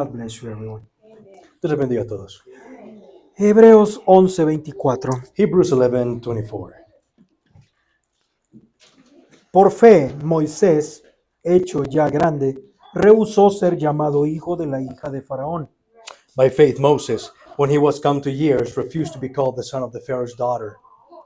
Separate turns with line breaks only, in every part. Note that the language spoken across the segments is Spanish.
God bless you, everyone.
Dios les bendiga a todos.
Hebreos 11:24.
Hebrews 11:24.
Por fe, Moisés, hecho ya grande, rehusó ser llamado hijo de la hija de Faraón,
By faith, Moses, when he was come to years, refused to be called the son of the Pharaoh's daughter,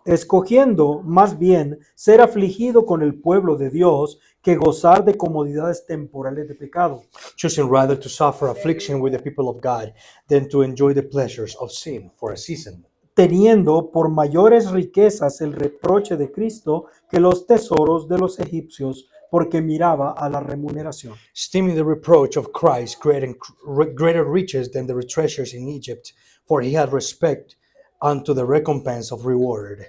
escogiendo más bien ser afligido con el pueblo de Dios que gozar de comodidades temporales de pecado,
choosing rather to suffer affliction with the people of God than to enjoy the pleasures of sin for a season,
teniendo por mayores riquezas el reproche de Cristo que los tesoros de los egipcios, porque miraba a la remuneración.
esteeming the reproach of Christ greater riches than the treasures in Egypt, for he had respect unto the recompense of reward.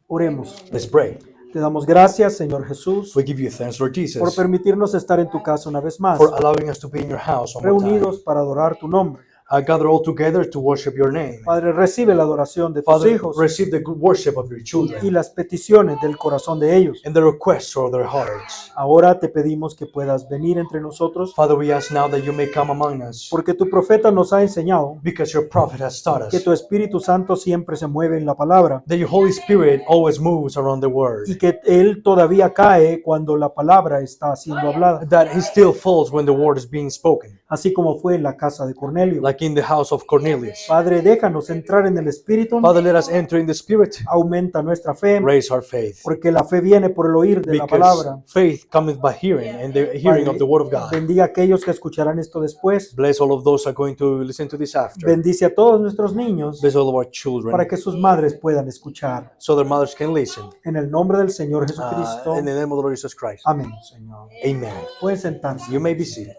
Oremos.
Let's pray.
Te damos gracias, Señor Jesús,
We give you thanks, Lord
por
Jesus,
permitirnos estar en tu casa una vez más,
for allowing us to be in your house one more time.
reunidos para adorar tu nombre.
I gather all together to worship your name.
Padre, recibe la adoración de tus
Father,
hijos
receive the good worship of your
y
children
las peticiones del corazón de ellos.
and the requests of their hearts.
Ahora te pedimos que puedas venir entre nosotros,
Father, we ask now that you may come among us,
porque tu profeta nos ha enseñado
because your prophet has taught
que
us
tu Espíritu Santo siempre se mueve en la palabra
that your Holy Spirit always moves around the word,
y que Él todavía cae cuando la palabra está siendo hablada,
that he still falls when the word is being spoken,
así como fue en la casa de Cornelio.
like in the house of Cornelius.
Padre, déjanos entrar en el Espíritu,
Father, let us enter in the Spirit,
aumenta nuestra fe,
raise our faith,
porque la fe viene por el oír de la
because
palabra.
faith cometh by hearing, and the hearing of the word of God.
Bendiga a aquellos que escucharán esto después.
Bless all of those who are going to listen to this after.
Bendice a todos nuestros niños
Bless all of our
para
children,
que sus madres puedan escuchar.
so their mothers can listen.
En el nombre del Señor Jesucristo.
In the name of the Lord Jesus Christ.
Amén, Señor.
Amen.
Pueden sentarse.
You may be seated.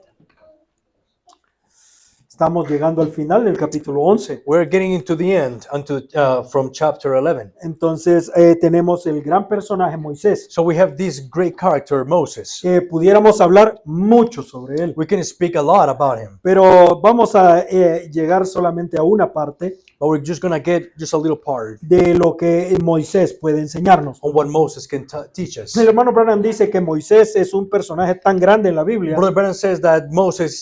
Estamos llegando al final del capítulo 11.
We're getting into the end from chapter 11.
Entonces tenemos el gran personaje Moisés.
So we have this great character, Moses.
Pudiéramos hablar mucho sobre él,
We can speak a lot about him,
pero vamos a llegar solamente a una parte
but we're just going to get just a little part
de lo que Moisés puede enseñarnos.
on what Moses can teach us.
El hermano Branham dice que Moisés es un personaje tan grande en la Biblia
Brother Brennan says that Moses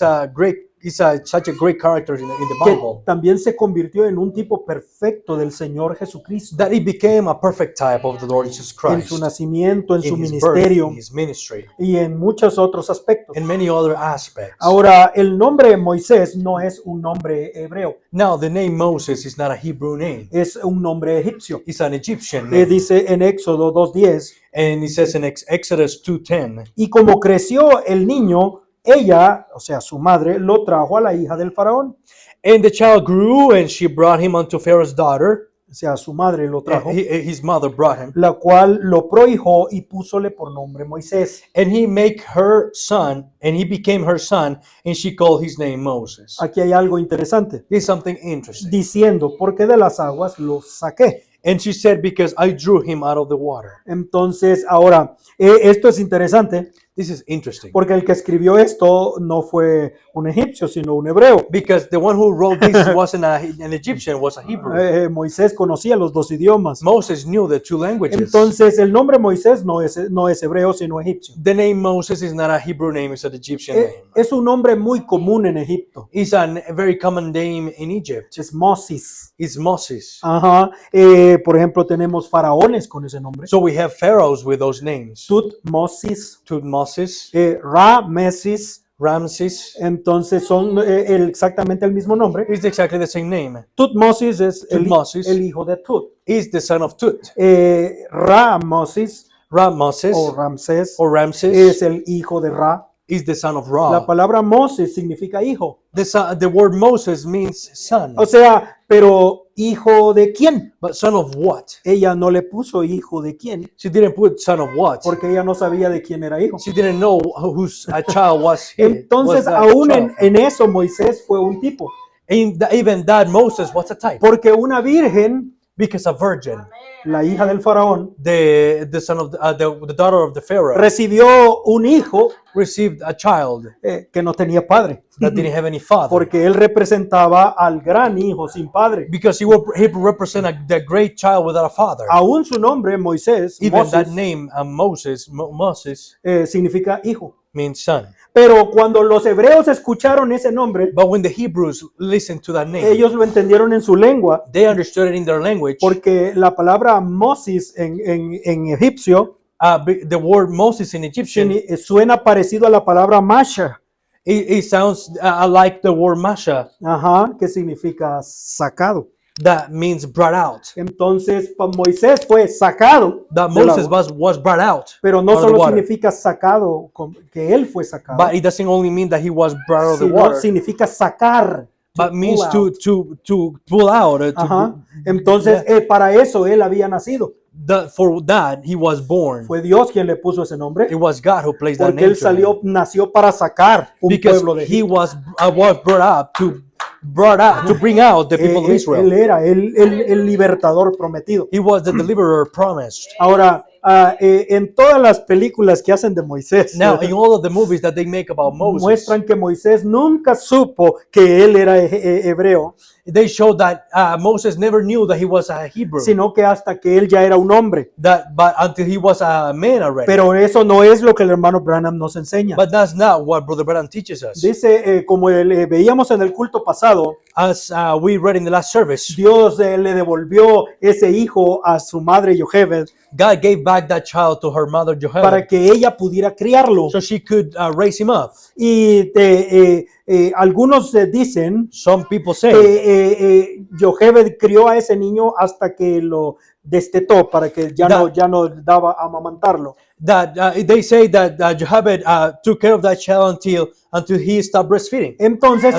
is such a great character in the
que
Bible,
también se convirtió en un tipo perfecto del Señor Jesucristo
that he became a perfect type of the Lord Jesus
en
Christ
su nacimiento, en su
in his birth,
ministerio
in his ministry,
y en muchos otros aspectos.
and many other aspects.
Ahora, el nombre Moisés no es un nombre hebreo,
Now, the name Moses is not a Hebrew name.
es un nombre egipcio.
It's an Egyptian name.
Dice en Éxodo 2:10,
And it says in Exodus 2:10,
y como creció el niño, ella, o sea, su madre, lo trajo a la hija del faraón.
and the child grew, and she brought him unto Pharaoh's daughter.
O sea, su madre lo trajo,
His mother brought him,
la cual lo prohijó y púsole por nombre Moisés.
and he make her son, and he became her son, and she called his name Moses.
Aquí hay algo interesante,
Here's something interesting.
diciendo, porque de las aguas lo saqué.
And she said, because I drew him out of the water.
Entonces, ahora, esto es interesante,
This is interesting,
porque el que escribió esto no fue un egipcio, sino un hebreo.
because the one who wrote this wasn't an Egyptian, was a Hebrew.
Moisés conocía los dos idiomas.
Moses knew the two languages.
Entonces, el nombre Moisés no es hebreo, sino egipcio.
The name Moses is not a Hebrew name, it's an Egyptian name.
Es un nombre muy común en Egipto.
It's a very common name in Egypt.
Es Moses.
It's Moses.
Ajá. Por ejemplo, tenemos faraones con ese nombre.
So we have pharaohs with those names.
Tutmosis,
Tutmosis,
Rameses.
Ramses.
Entonces son exactamente el mismo nombre.
It's exactly the same name.
Tutmosis es
Tutmosis.
el hijo de Tut.
Is the son of Tut.
Ramosis
Ramses
o Ramsés
or Ramses
es el hijo de Ra.
is the son of
La
Ra.
palabra Moses significa hijo.
The word Moses means son.
O sea, pero ¿hijo de quién?
But son of what?
Ella no le puso hijo de quién,
She didn't put son of what.
porque ella no sabía de quién era hijo.
She didn't know whose a child was he.
Entonces,
was that
aún
child.
en eso Moisés fue un tipo,
Even that Moses was a type.
porque una virgen,
Because a virgin,
la hija del faraón,
the son of the daughter of the Pharaoh,
recibió un hijo
received a child
que no tenía padre,
that didn't have any father.
porque él representaba al gran hijo sin padre.
Because he represented the great child without a father.
Aún su nombre, Moisés,
Even
Moses,
that name, Moses,
significa hijo.
means son.
Pero cuando los hebreos escucharon ese nombre,
But when the Hebrews listened to that name,
ellos lo entendieron en su lengua,
they understood it in their language.
porque la palabra Moses en egipcio
The word Moses in Egyptian,
suena parecido a la palabra Masha,
it sounds like the word Masha,
ajá, que significa sacado.
that means brought out.
Entonces Moisés fue sacado,
That
del
Moses
agua.
was brought out.
Pero no
out of the
solo
water.
significa sacado, que él fue sacado,
But it doesn't only mean that he was brought out of the
sino
water,
significa sacar.
but means
pull out.
to pull out.
Ajá. Entonces, para eso él había nacido.
For that he was born.
Fue Dios quien le puso ese nombre,
It was God who placed that
porque
name
él
to him.
nació para sacar un
Because
pueblo de
he
Egipto.
was brought up to bring out the people of Israel.
Él era el libertador prometido.
He was the deliverer promised.
Ahora, en todas las películas que hacen de Moisés,
Now, in all of the movies that they make about Moses,
muestran que Moisés nunca supo que él era hebreo,
they show that Moses never knew that he was a Hebrew,
sino que hasta que él ya era un hombre.
but until he was a man already.
Pero eso no es lo que el hermano Branham nos enseña.
But that's not what Brother Branham teaches us.
Dice, como veíamos en el culto pasado,
As we read in the last service,
Dios le devolvió ese hijo a su madre Jochebed
God gave back that child to her mother
para
Jochebed
que ella pudiera criarlo.
so she could raise him up.
Y algunos dicen
Some people say
que Jochebed crió a ese niño hasta que lo destetó, para que ya no daba a amamantarlo.
that they say that Jochebed took care of that child until he stopped breastfeeding.
Entonces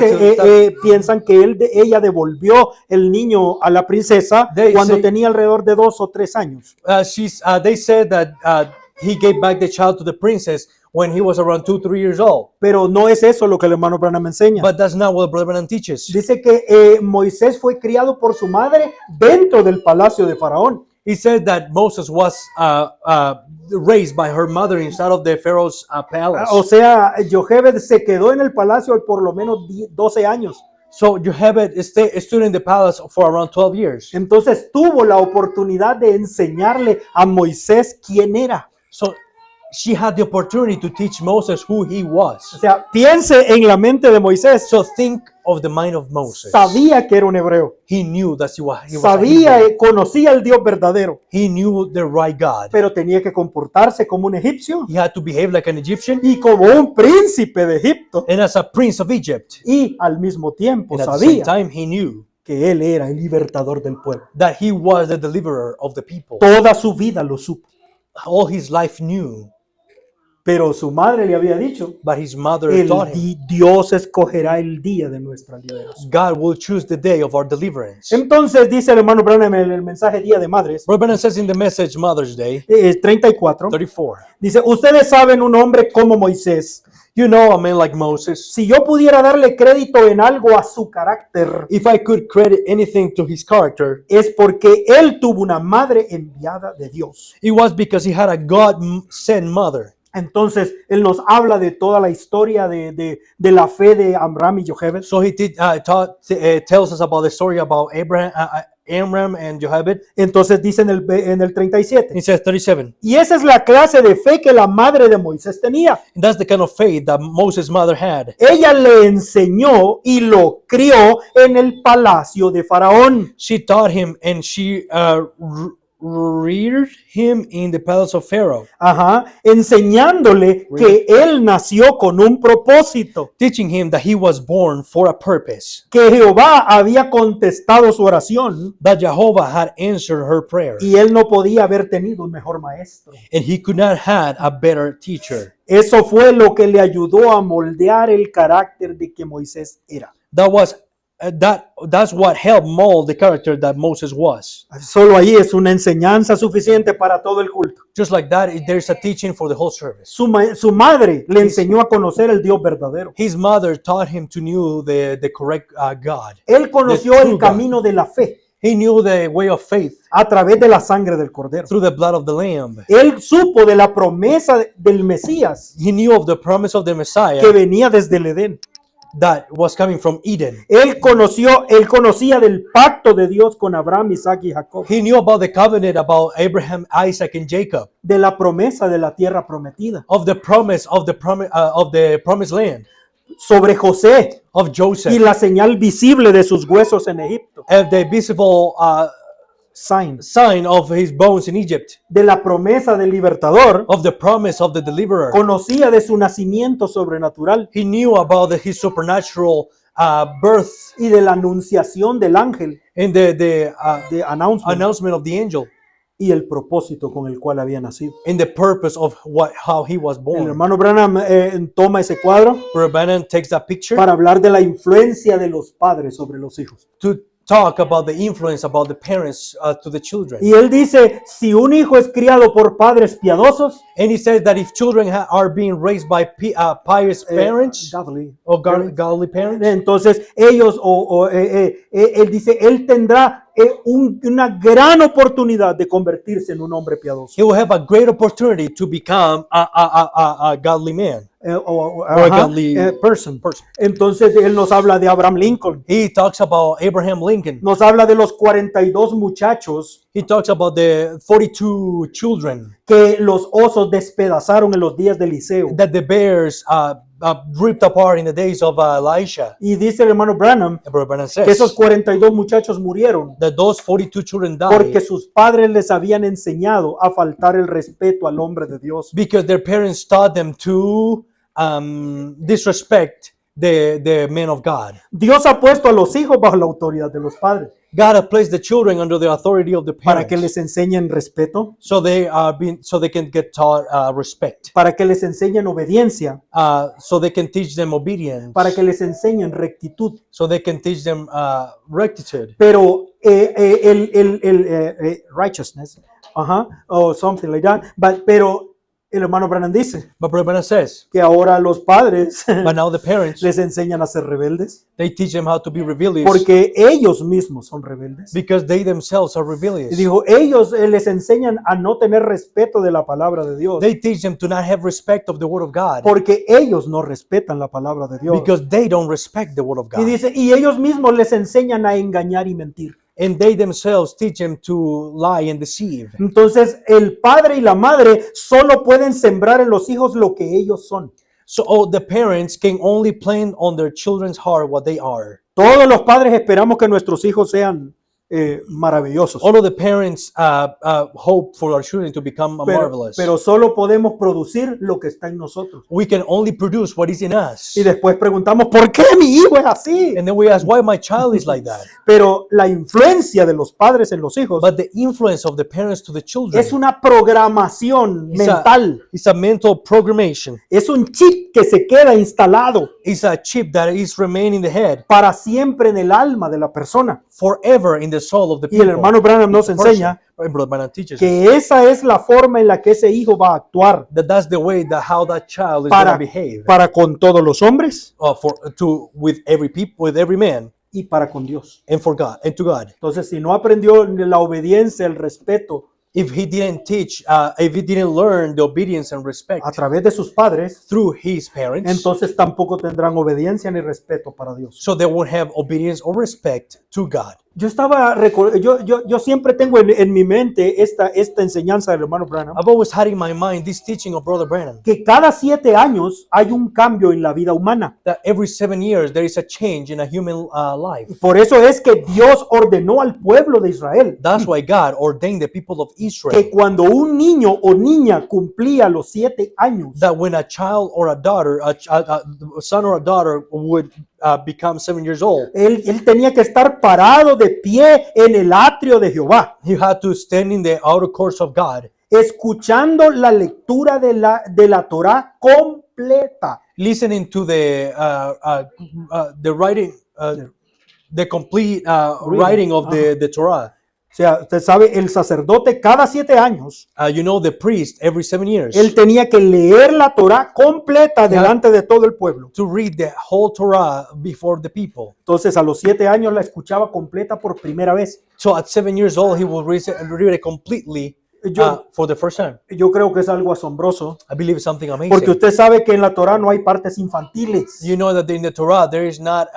piensan que ella devolvió el niño a la princesa cuando tenía alrededor de 2 o 3 años.
They said that he gave back the child to the princess when he was around 2-3 years old.
Pero no es eso lo que el hermano Branham enseña.
But that's not what Brother Branham teaches.
Dice que Moisés fue criado por su madre dentro del palacio de Faraón.
He said that Moses was raised by her mother inside of the Pharaoh's palace.
O sea, Jochebed se quedó en el palacio por lo menos 12 años.
So Jochebed stood in the palace for around 12 years.
Entonces tuvo la oportunidad de enseñarle a Moisés quién era.
So she had the opportunity to teach Moses who he was.
O sea, piense en la mente de Moisés.
So think of the mind of Moses.
Sabía que era un hebreo.
He knew that he was
Sabía,
a Hebrew.
conocía al Dios verdadero.
He knew the right God.
Pero tenía que comportarse como un egipcio
He had to behave like an Egyptian
y como un príncipe de Egipto.
and as a prince of Egypt.
Y al mismo tiempo
And at the same
sabía
time, he knew
que él era el libertador del pueblo.
that he was the deliverer of the people.
Toda su vida lo supo.
All his life knew,
Pero su madre le había dicho,
but his mother taught him,
Dios escogerá el día de nuestra liberación.
God will choose the day of our deliverance.
Entonces dice el hermano Branham en el mensaje Día de Madres,
Brother Branham says in the message Mother's Day
34,
34,
dice, ustedes saben un hombre como Moisés.
you know a man like Moses,
Si yo pudiera darle crédito en algo a su carácter,
if I could credit anything to his character,
es porque él tuvo una madre enviada de Dios.
it was because he had a God-sent mother.
Entonces, él nos habla de toda la historia de la fe de Amram y Jochebed.
So he tells us about the story about Amram and Jochebed.
Entonces dice en el 37.
He says 37.
Y esa es la clase de fe que la madre de Moisés tenía.
And that's the kind of faith that Moses' mother had.
Ella le enseñó y lo crió en el palacio de Faraón.
She taught him and she reared him in the palace of Pharaoh,
Ajá, enseñándole que él nació con un propósito,
teaching him that he was born for a purpose,
que Jehová había contestado su oración
that Jehovah had answered her prayer,
y él no podía haber tenido un mejor maestro.
and he could not have a better teacher.
Eso fue lo que le ayudó a moldear el carácter de que Moisés era.
That's what helped mold the character that Moses was.
Solo ahí es una enseñanza suficiente para todo el culto.
Just like that, there's a teaching for the whole service.
Su madre le enseñó a conocer el Dios verdadero.
His mother taught him to know the correct God.
Él conoció
The true
el camino de la fe
He knew the way of faith
a través de la sangre del Cordero.
through the blood of the Lamb.
Él supo de la promesa del Mesías
He knew of the promise of the Messiah
que venía desde el Edén.
that was coming from Eden.
Él conocía del pacto de Dios con Abraham, Isaac y Jacob,
He knew about the covenant about Abraham, Isaac, and Jacob,
de la promesa de la tierra prometida,
of the promise of the promised land,
sobre José
of Joseph,
y la señal visible de sus huesos en Egipto,
and the visible
signs,
sign of his bones in Egypt,
de la promesa del libertador,
of the promise of the deliverer.
conocía de su nacimiento sobrenatural
He knew about his supernatural birth
y de la anunciación del ángel,
and the
de announcement,
announcement of the angel,
y el propósito con el cual había nacido.
and the purpose of how he was
El
born.
hermano Branham toma ese cuadro
Brother Branham takes that picture
para hablar de la influencia de los padres sobre los hijos.
to talk about the influence about the parents to the children.
Y él dice, si un hijo es criado por padres piadosos,
And he says that if children are being raised by pious parents
godly,
or godly parents,
entonces ellos, él dice, él tendrá una gran oportunidad de convertirse en un hombre piadoso.
he will have a great opportunity to become a godly man.
A
godly
person.
person.
Entonces él nos habla de Abraham Lincoln,
He talks about Abraham Lincoln.
nos habla de los 42 muchachos
He talks about the 42 children
que los osos despedazaron en los días de Eliseo.
that the bears ripped apart in the days of Elisha.
Y dice el hermano Branham
And Brother Branham
que esos
says
42 muchachos murieron
that those 42 children
porque
died
sus padres les habían enseñado a faltar el respeto al hombre de Dios.
because their parents taught them to disrespect the men of God.
Dios ha puesto a los hijos bajo la autoridad de los padres
God has placed the children under the authority of the
para que
parents,
les enseñen respeto,
so they can get taught respect,
para que les enseñen obediencia,
so they can teach them obedience,
para que les enseñen rectitud.
so they can teach them rectitude.
Pero righteousness, or something like that. Pero el hermano Branham dice
But Brother Branham says,
que ahora los padres
but now the parents,
les enseñan a ser rebeldes
they teach them how to be rebellious
porque ellos mismos son rebeldes.
because they themselves are
Y
rebellious.
dijo, ellos les enseñan a no tener respeto de la palabra de Dios
They teach them to not have respect of the word of God
porque ellos no respetan la palabra de Dios.
because they don't respect the word of
Y
God.
dice, y ellos mismos les enseñan a engañar y mentir.
And they themselves teach them to lie and deceive.
Entonces, el padre y la madre solo pueden sembrar en los hijos lo que ellos son.
So the parents can only plant on their children's heart what they are.
Todos los padres esperamos que nuestros hijos sean maravillosos.
All of the parents hope for our children to become marvelous.
Pero solo podemos producir lo que está en nosotros.
We can only produce what is in us.
Y después preguntamos, ¿por qué mi hijo es así?
And then we ask, why my child is like that?
Pero la influencia de los padres en los hijos
But the influence of the parents to the children
es una programación mental.
It's a mental programmation.
Es un chip que se queda instalado
It's a chip that is remaining in the head
para siempre en el alma de la persona.
forever in the soul of the
Y el
people.
hermano Branham nos
Person.
enseña
And Brother Branham teaches us
que esa es la forma en la que ese hijo va a actuar
that that's the way that how that child is going to
para,
behave
para con todos los hombres
with every people, with every man,
y para con Dios.
and for God and to God.
Entonces, si no aprendió la obediencia, el respeto
If he didn't teach, if he didn't learn the obedience and respect
a través de sus padres,
through his parents,
entonces tampoco tendrán obediencia ni respeto para Dios.
so they won't have obedience or respect to God.
Yo siempre tengo en mi mente esta enseñanza del hermano Branham,
I've always had in my mind this teaching of Brother Branham
que cada 7 años hay un cambio en la vida humana.
that every 7 years there is a change in a human life.
Por eso es que Dios ordenó al pueblo de Israel
That's why God ordained the people of Israel
que cuando un niño o niña cumplía los 7 años,
that when a child or a daughter, a son or a daughter would become 7 years old,
él tenía que estar parado de pie en el atrio de Jehová,
he had to stand in the outer courts of God,
escuchando la lectura de la Torá completa.
listening to the writing, the complete writing of the Torah.
O sea, usted sabe, el sacerdote cada 7 años,
The priest every 7 years
él tenía que leer la Torá completa delante de todo el pueblo.
to read the whole Torah before the people.
Entonces, a los 7 años la escuchaba completa por primera vez.
So at 7 years old, he will read it completely for the first time.
Yo creo que es algo asombroso,
I believe it's something amazing.
porque usted sabe que en la Torá no hay partes infantiles.
You know that in the Torah there is not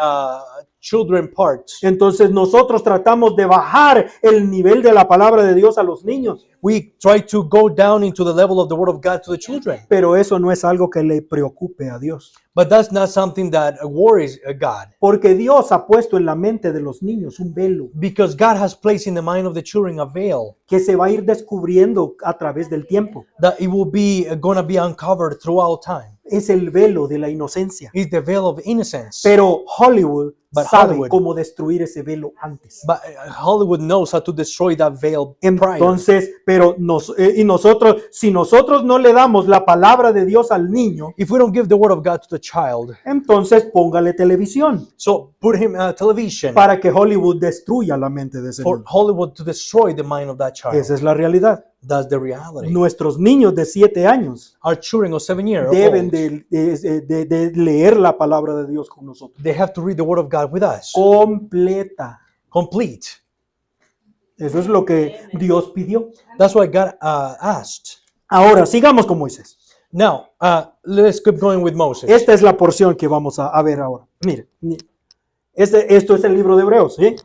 children parts.
Entonces nosotros tratamos de bajar el nivel de la palabra de Dios a los niños,
We try to go down into the level of the Word of God to the children.
pero eso no es algo que le preocupe a Dios,
But that's not something that worries God.
porque Dios ha puesto en la mente de los niños un velo
Because God has placed in the mind of the children a veil
que se va a ir descubriendo a través del tiempo.
that it will be going to be uncovered throughout time.
Es el velo de la inocencia,
It's the veil of innocence.
pero Hollywood
But
sabe
Hollywood-
cómo destruir ese velo antes.
But Hollywood knows how to destroy that veil prior.
Entonces, y nosotros, si nosotros no le damos la palabra de Dios al niño,
If we don't give the Word of God to the child,
entonces póngale televisión
so put him television
para que Hollywood destruya la mente de ese
for
niño.
Hollywood to destroy the mind of that child.
Esa es la realidad.
That's the reality.
Nuestros niños de 7 años
Our children of 7 years
deben
old,
de leer la palabra de Dios con nosotros.
they have to read the Word of God with us.
Completa.
Complete.
Eso es lo que Dios pidió.
That's what God asked.
Ahora, sigamos con Moisés.
Now, let's keep going with Moses.
Esta es la porción que vamos a ver ahora. Mire, esto es el libro de Hebreos, ¿sí?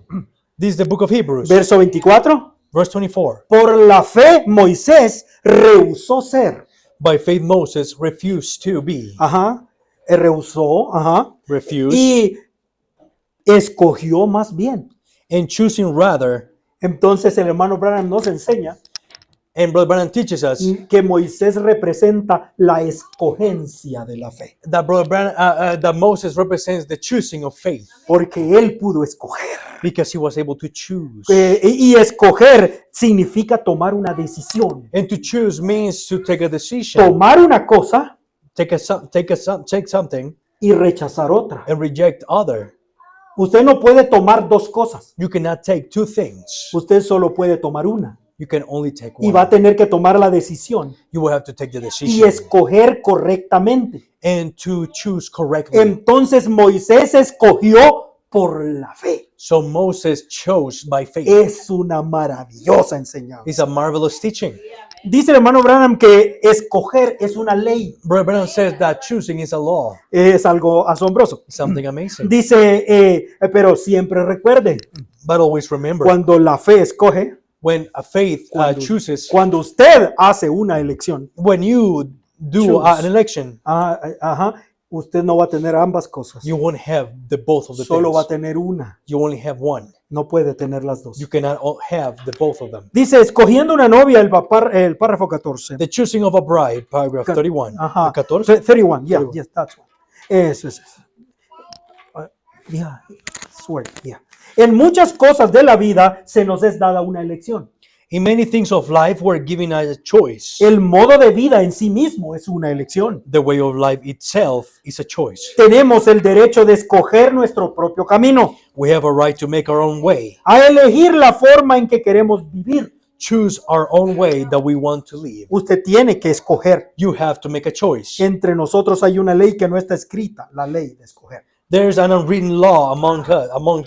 This is the book of Hebrews,
Verso 24.
verse 24.
Por la fe, Moisés rehusó ser.
By faith, Moses refused to be.
Ajá. Rehusó. Ajá.
Refused.
Y escogió más bien.
And choosing rather,
Entonces el hermano Branham nos enseña
and Brother Branham teaches us
que Moisés representa la escogencia de la fe.
that Brother Branham, that Moses represents the choosing of faith
Porque él pudo escoger.
because he was able to choose.
Y escoger significa tomar una decisión.
And to choose means to take a decision,
Tomar una cosa
take something
y rechazar otra.
and reject other.
Usted no puede tomar dos cosas.
You cannot take two things.
Usted solo puede tomar una.
You can only take
Y va a
one.
tener que tomar la decisión
You will have to take the
y
decision
escoger correctamente.
and to choose correctly.
Entonces Moisés escogió por la fe.
So Moses chose by faith.
Es una maravillosa enseñanza.
It's a marvelous teaching.
Dice el hermano Branham que escoger es una ley.
Brother Branham says that choosing is a law.
Es algo asombroso.
It's something amazing.
Dice, pero siempre recuerden,
But always remember,
cuando la fe escoge,
when a faith chooses,
cuando usted hace una elección,
when you do
Choose.
an election,
usted no va a tener ambas cosas.
you won't have the both of the
Solo va a
things.
tener una.
You only have one.
No puede tener las dos.
You cannot have the both of them.
Dice, escogiendo una novia, el párrafo 14.
The choosing of a bride, paragraph 31.
Ajá.
14?
31, yeah,
31.
yes, that's one. Eso es. Yeah, swear, yeah. En muchas cosas de la vida se nos es dada una elección.
In many things of life, we're given a choice.
El modo de vida en sí mismo es una elección.
The way of life itself is a choice.
Tenemos el derecho de escoger nuestro propio camino,
We have a right to make our own way,
a elegir la forma en que queremos vivir.
choose our own way that we want to live.
Usted tiene que escoger.
You have to make a choice.
Entre nosotros hay una ley que no está escrita, la ley de escoger.
There's an unwritten law among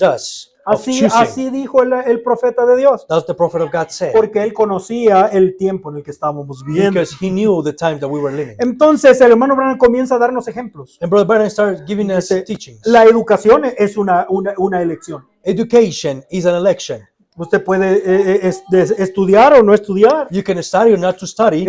us of choosing.
Así dijo el profeta de Dios,
That's the prophet of God said.
porque él conocía el tiempo en el que estábamos viviendo.
Because he knew the time that we were living.
Entonces el hermano Branham comienza a darnos ejemplos.
And Brother Branham started giving us
Dice,
teachings.
la educación es una elección.
Education is an election.
Usted puede estudiar o no estudiar.
You can study or not to study.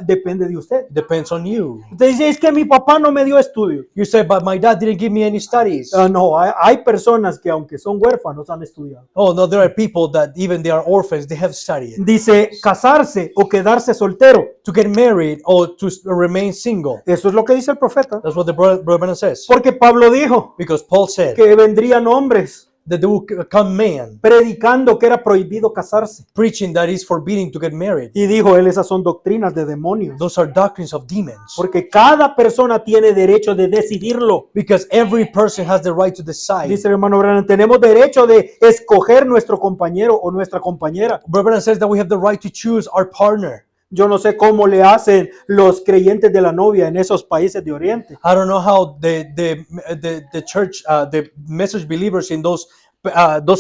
Depende de usted.
Depends on you.
Usted dice, es que mi papá no me dio estudios.
You say, but my dad didn't give me any studies.
No, hay personas que aunque son huérfanos han estudiado.
Oh, no, there are people that even they are orphans, they have studied.
Dice, casarse o quedarse soltero.
To get married or to remain single.
Eso es lo que dice el profeta.
That's what the Brother Branham says.
Porque Pablo dijo
Because Paul said
que vendrían hombres
that there will come man
predicando que era prohibido casarse.
preaching that it's forbidden to get married.
Y dijo él, esas son doctrinas de demonios.
Those are doctrines of demons.
Porque cada persona tiene derecho de decidirlo.
Because every person has the right to decide.
Dice el hermano Branham, tenemos derecho de escoger nuestro compañero o nuestra compañera.
Brother Branham says that we have the right to choose our partner.
Yo no sé cómo le hacen los creyentes de la novia en esos países de Oriente.
I don't know how the church, the message believers in those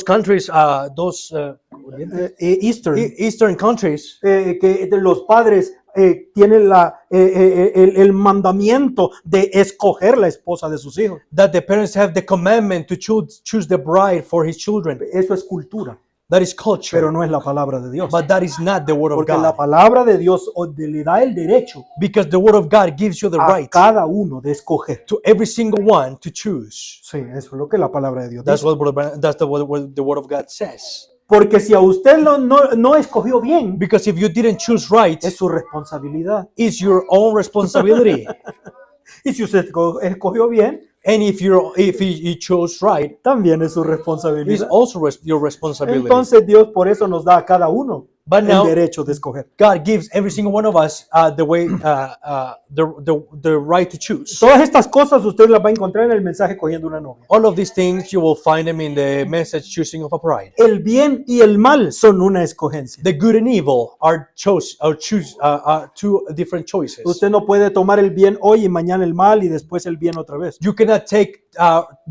countries,
Eastern,
Eastern countries,
que los padres tienen el mandamiento de escoger la esposa de sus hijos.
that the parents have the commandment to choose the bride for his children.
Eso es cultura,
That is culture,
pero no es la palabra de Dios.
but that is not the word of
Porque la
God.
palabra de Dios le da el derecho
Because the word of God gives you the
a
right
cada uno de escoger.
to every single one to choose.
Sí, eso es lo que la palabra de Dios
That's
dice.
what the word of God says.
Porque si a usted no escogió bien,
Because if you didn't choose right,
es su responsabilidad.
it's your own responsibility.
Y si usted escogió bien,
And if you chose right,
también es su
it's
responsabilidad.
also your responsibility.
Entonces Dios por eso nos da a cada uno
But
el
now
derecho de escoger.
God gives every single one of us the right to choose.
Todas estas cosas usted las va a encontrar en el mensaje cogiendo una novia.
All of these things you will find them in the message choosing of a bride.
El bien y el mal son una escogencia.
The good and evil are two different choices.
Usted no puede tomar el bien hoy y mañana el mal y después el bien otra vez.
You cannot take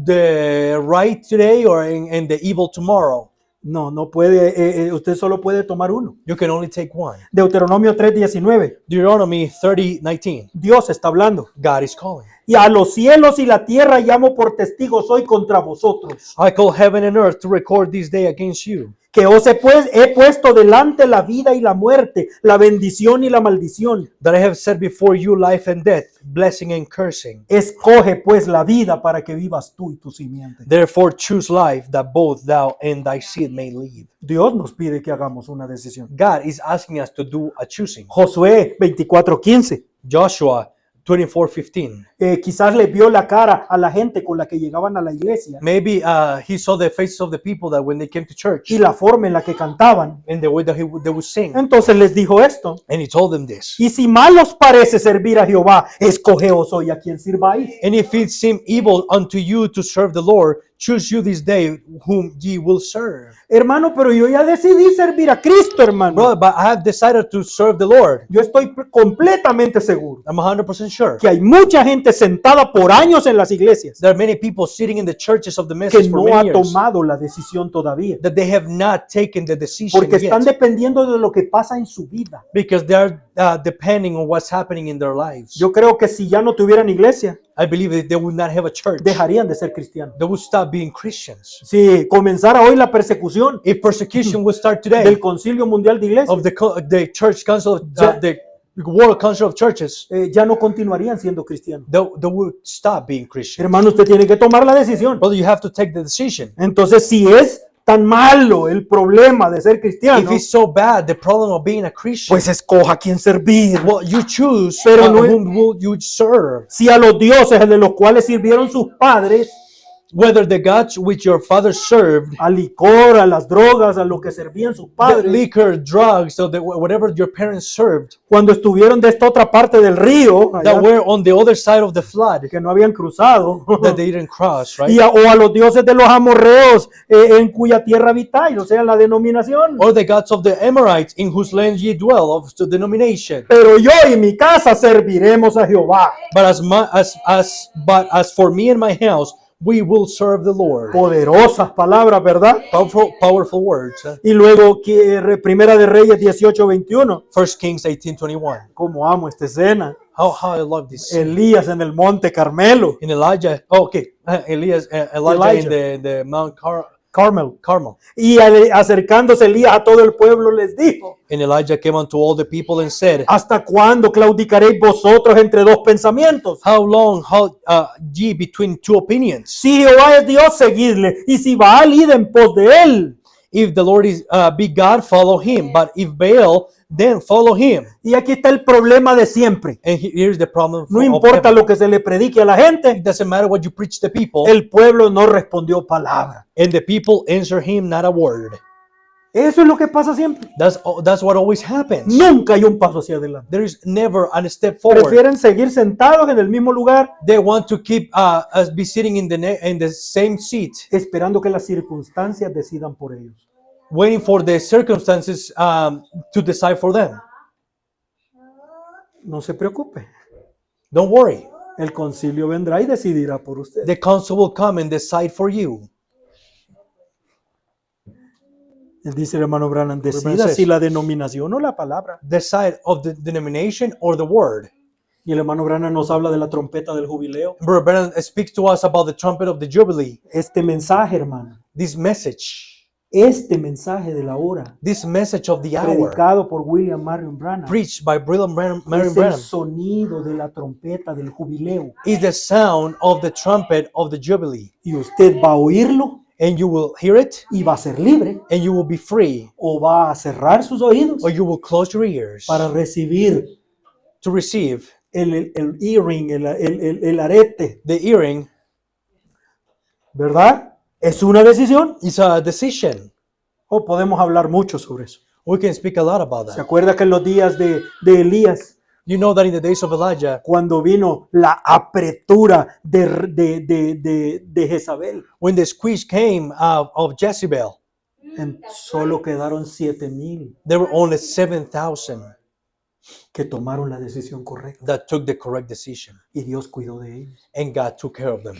the right today and the evil tomorrow.
No puede, usted solo puede tomar uno.
You can only take one.
Deuteronomio 3:19,
Deuteronomy 30:19.
Dios está hablando.
God is calling.
Y a los cielos y la tierra llamo por testigos hoy contra vosotros,
I call heaven and earth to record this day against you,
que os he puesto delante la vida y la muerte, la bendición y la maldición.
that I have set before you life and death, blessing and cursing.
Escoge pues la vida para que vivas tú y tu simiente.
Therefore choose life, that both thou and thy seed may live.
Dios nos pide que hagamos una decisión.
God is asking us to do a choosing.
Josué 24:15.
Joshua 24:15.
Quizás le vio la cara a la gente con la que llegaban a la iglesia
Maybe he saw the faces of the people that when they came to church
y la forma en la que cantaban.
and the way that they would sing.
Entonces les dijo esto:
And he told them this.
y si mal os parece servir a Jehová, escogeos hoy a quien sirváis.
And if it seem evil unto you to serve the Lord, choose you this day whom ye will serve.
Hermano, pero yo ya decidí servir a Cristo, hermano.
Brother, but I have decided to serve the Lord.
Yo estoy completamente seguro
I'm 100% sure.
que hay mucha gente sentada por años en las iglesias
There are many people sitting in the churches of the
que
message for
no ha
many years
tomado la decisión todavía,
that they have not taken the decision
porque están
yet
dependiendo de lo que pasa en su vida.
because they are depending on what's happening in their lives.
Yo creo que si ya no tuvieran iglesia,
I believe that they would not have a church.
dejarían de ser cristianos.
They would stop being Christians.
Si comenzara hoy la persecución
If persecution would start today
del Concilio Mundial de Iglesias,
of the church council, the World Council of Churches,
ya no continuarían siendo cristianos.
they would stop being Christians.
Hermano, usted tiene que tomar la decisión.
Brother, you have to take the decision.
Entonces, si es tan malo el problema de ser
If
cristiano,
it's so bad, the problem of being a Christian,
pues escoja a quién servir.
well, you choose
Pero no es-
whom will you serve.
Si a los dioses de los cuales sirvieron sus padres,
Whether the gods which your father served,
al licor, a las drogas, a lo que servían sus
the
padres,
liquor, drugs, or whatever your parents served,
cuando estuvieron de esta otra parte del río, allá,
that were on the other side of the flood,
que no habían cruzado,
that they didn't cross, right?
o a los dioses de los amorreos en cuya tierra habitáis, o sea, la denominación.
Or the gods of the Amorites, in whose land ye dwell, of the denomination.
Pero yo y mi casa serviremos a Jehová.
But as for me and my house, we will serve the Lord.
Poderosas palabras, ¿verdad?
Powerful words.
Y luego Primera de Reyes 18:21.
1 Kings 18:21.
Cómo amo esta escena.
How I love this.
Elías en el monte Carmelo,
In Elijah, Elijah
Elijah.
in the Mount
Carmel.
Carmel.
Y acercándose Elías a todo el pueblo les dijo:
And Elijah came unto all the people and said,
¿hasta cuándo claudicaréis vosotros entre dos pensamientos?
How long halt ye between two opinions?
Si Jehová es Dios, seguidle, y si Baal, id en pos de él.
If the Lord is be God, follow him. But if Baal, then follow him.
Y aquí está el problema de siempre.
And here's the problem.
No
of
importa
heaven.
lo que se le predique a la
It
gente,
doesn't matter what you preach to people.
el pueblo no respondió palabra.
And the people answer him not a word.
Eso es lo que pasa siempre.
That's what always happens.
Nunca hay un paso hacia adelante.
There is never a step forward.
Prefieren seguir sentados en el mismo lugar,
They want to keep us be sitting in the same seat,
esperando que las circunstancias decidan por ellos.
waiting for the circumstances to decide for them.
No se preocupe.
Don't worry.
El concilio vendrá y decidirá por usted.
The council will come and decide for you.
Él dice el hermano Branham, decida
says-
si la denominación o la palabra.
Decide of the denomination or the word.
Y el hermano Branham nos habla de la trompeta del jubileo.
Brother Brennan speaks to us about the trumpet of the Jubilee.
Este mensaje, hermano,
This message
de la hora,
of the hour,
predicado por William Marion Branham,
preached by Marion
es el
Branham,
sonido de la trompeta del jubileo.
is the sound of the trumpet of the Jubilee.
Y usted va a oírlo
And you will hear it,
y va a ser libre,
and you will be free,
o va a cerrar sus oídos
or you will close your ears
para recibir
to receive
el earring, el arete,
the earring.
¿verdad? Es una decisión.
It's a decision.
O podemos hablar mucho sobre eso.
We can speak a lot about
¿Se
that.
acuerda que en los días de Elías,
You know that in the days of Elijah,
cuando vino la apretura de Jezabel,
when the squeeze came out of Jezebel,
solo quedaron 7,000
there were only 7,000
que tomaron la decisión correcta
that took the correct decision,
y Dios cuidó de ellos.
and God took care of them.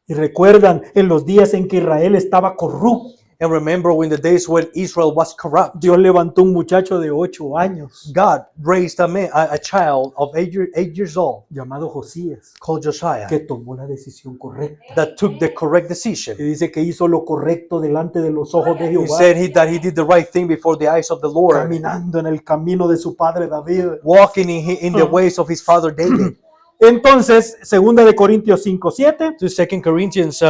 Y recuerdan en los días en que Israel estaba corrupto,
And remember, when the days when Israel was corrupt,
Dios levantó un muchacho de 8 años
God raised a child of 8 years old
llamado Josías
called Josiah
que tomó la decisión correcta.
that took the correct decision.
Y dice que hizo lo correcto delante de los ojos de
He
Jehová,
said that he did the right thing before the eyes of the Lord,
caminando en el camino de su padre David.
walking in the ways of his father David.
Entonces, 2 de Corintios 5:7,
To 2 Corinthians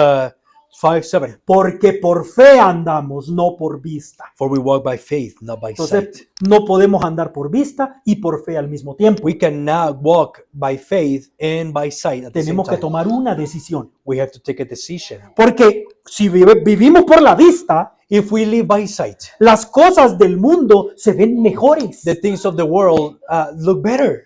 5:7.
porque por fe andamos, no por vista.
For we walk by faith, not by sight.
Entonces, no podemos andar por vista y por fe al mismo tiempo.
We cannot walk by faith and by sight at the same
Tenemos que
time.
tomar una decisión.
We have to take a decision.
Porque si vivimos por la vista,
If we live by sight,
las cosas del mundo se ven mejores.
the things of the world look better.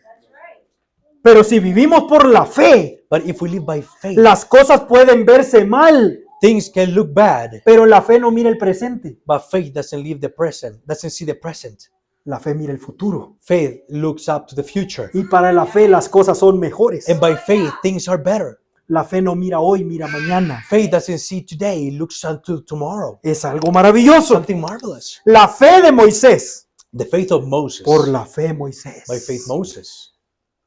Pero si vivimos por la fe,
But if we live by faith,
las cosas pueden verse mal,
things can look bad.
pero la fe no mira el presente.
But faith doesn't live the present, doesn't see the present.
La fe mira el futuro.
Faith looks up to the future.
Y para la fe las cosas son mejores.
And by faith, things are better.
La fe no mira hoy, mira mañana.
Faith doesn't see today, it looks unto tomorrow.
Es algo maravilloso.
Something marvelous.
La fe de Moisés.
The faith of Moses.
Por la fe Moisés.
By faith Moses.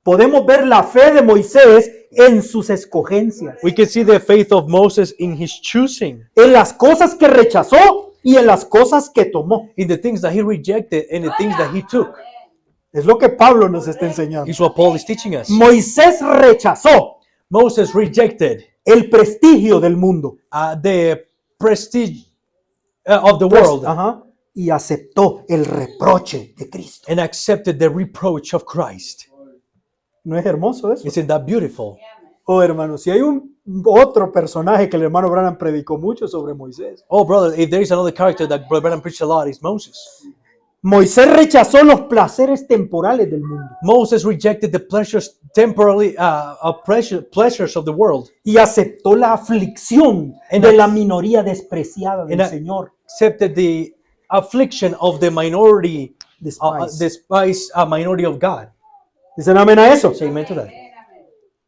Podemos ver la fe de Moisés en sus escogencias,
We can see the faith of Moses in his choosing,
en las cosas que rechazó y en las cosas que tomó.
in the things that he rejected and the things that he took.
Es lo que Pablo nos está enseñando.
It's what Paul is teaching us.
Moisés rechazó
Moses rejected
el prestigio del mundo.
the prestige of the world
Ajá, y aceptó el reproche de Cristo.
and accepted the reproach of Christ.
¿No es hermoso eso?
Isn't that beautiful?
Oh, hermano, si hay un otro personaje que el hermano Branham predicó mucho sobre Moisés.
Oh, brother, if there is another character that Brother Branham preached a lot, it's Moses.
Moisés rechazó los placeres temporales del mundo
Moses rejected the pleasures, temporarily pleasures of the world,
y aceptó la aflicción
And
de
ac-
la minoría despreciada del
and ac-
Señor.
accepted the affliction of the minority,
Despised.
despised minority of God.
¿Dicen amén a eso?
Say amen to that.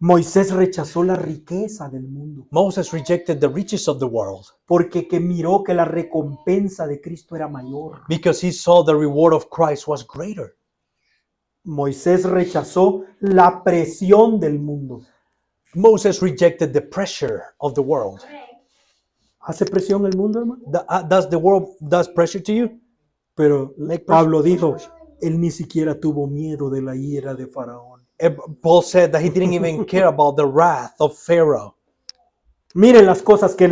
Moisés rechazó la riqueza del mundo
Moses rejected the riches of the world
porque que miró que la recompensa de Cristo era mayor.
because he saw the reward of Christ was greater.
Moisés rechazó la presión del mundo.
Moses rejected the pressure of the world.
¿Hace presión el mundo, hermano?
Does the world does pressure to you?
Pero
Make
Pablo
pressure.
dijo, él ni siquiera tuvo miedo de la ira de Faraón.
Paul said that he didn't even care about the wrath of Pharaoh.
Miren las cosas que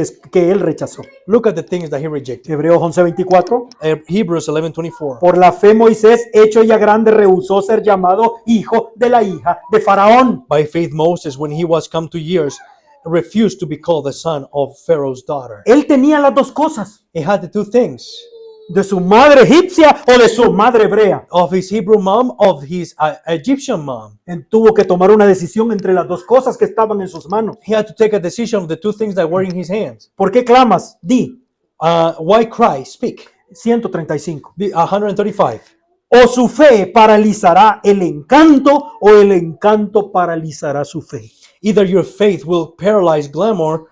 él rechazó.
Look at the things that he rejected.
Hebreos 11:24.
Hebrews 11:24.
Por la fe Moisés, hecho ya grande, rehusó ser llamado hijo de la hija de Faraón.
By faith, Moses, when he was come to years, refused to be called the son of Pharaoh's daughter.
Él tenía las dos cosas,
He had the two things,
de su madre egipcia o de su madre hebrea.
of his Hebrew mom, of his Egyptian mom.
Él tuvo que tomar una decisión entre las dos cosas que estaban en sus manos.
He had to take a decision of the two things that were in his hands.
¿Por qué clamas? Di.
Why cry? Speak.
135.
135.
O su fe paralizará el encanto o el encanto paralizará su fe.
Either your faith will paralyze glamour,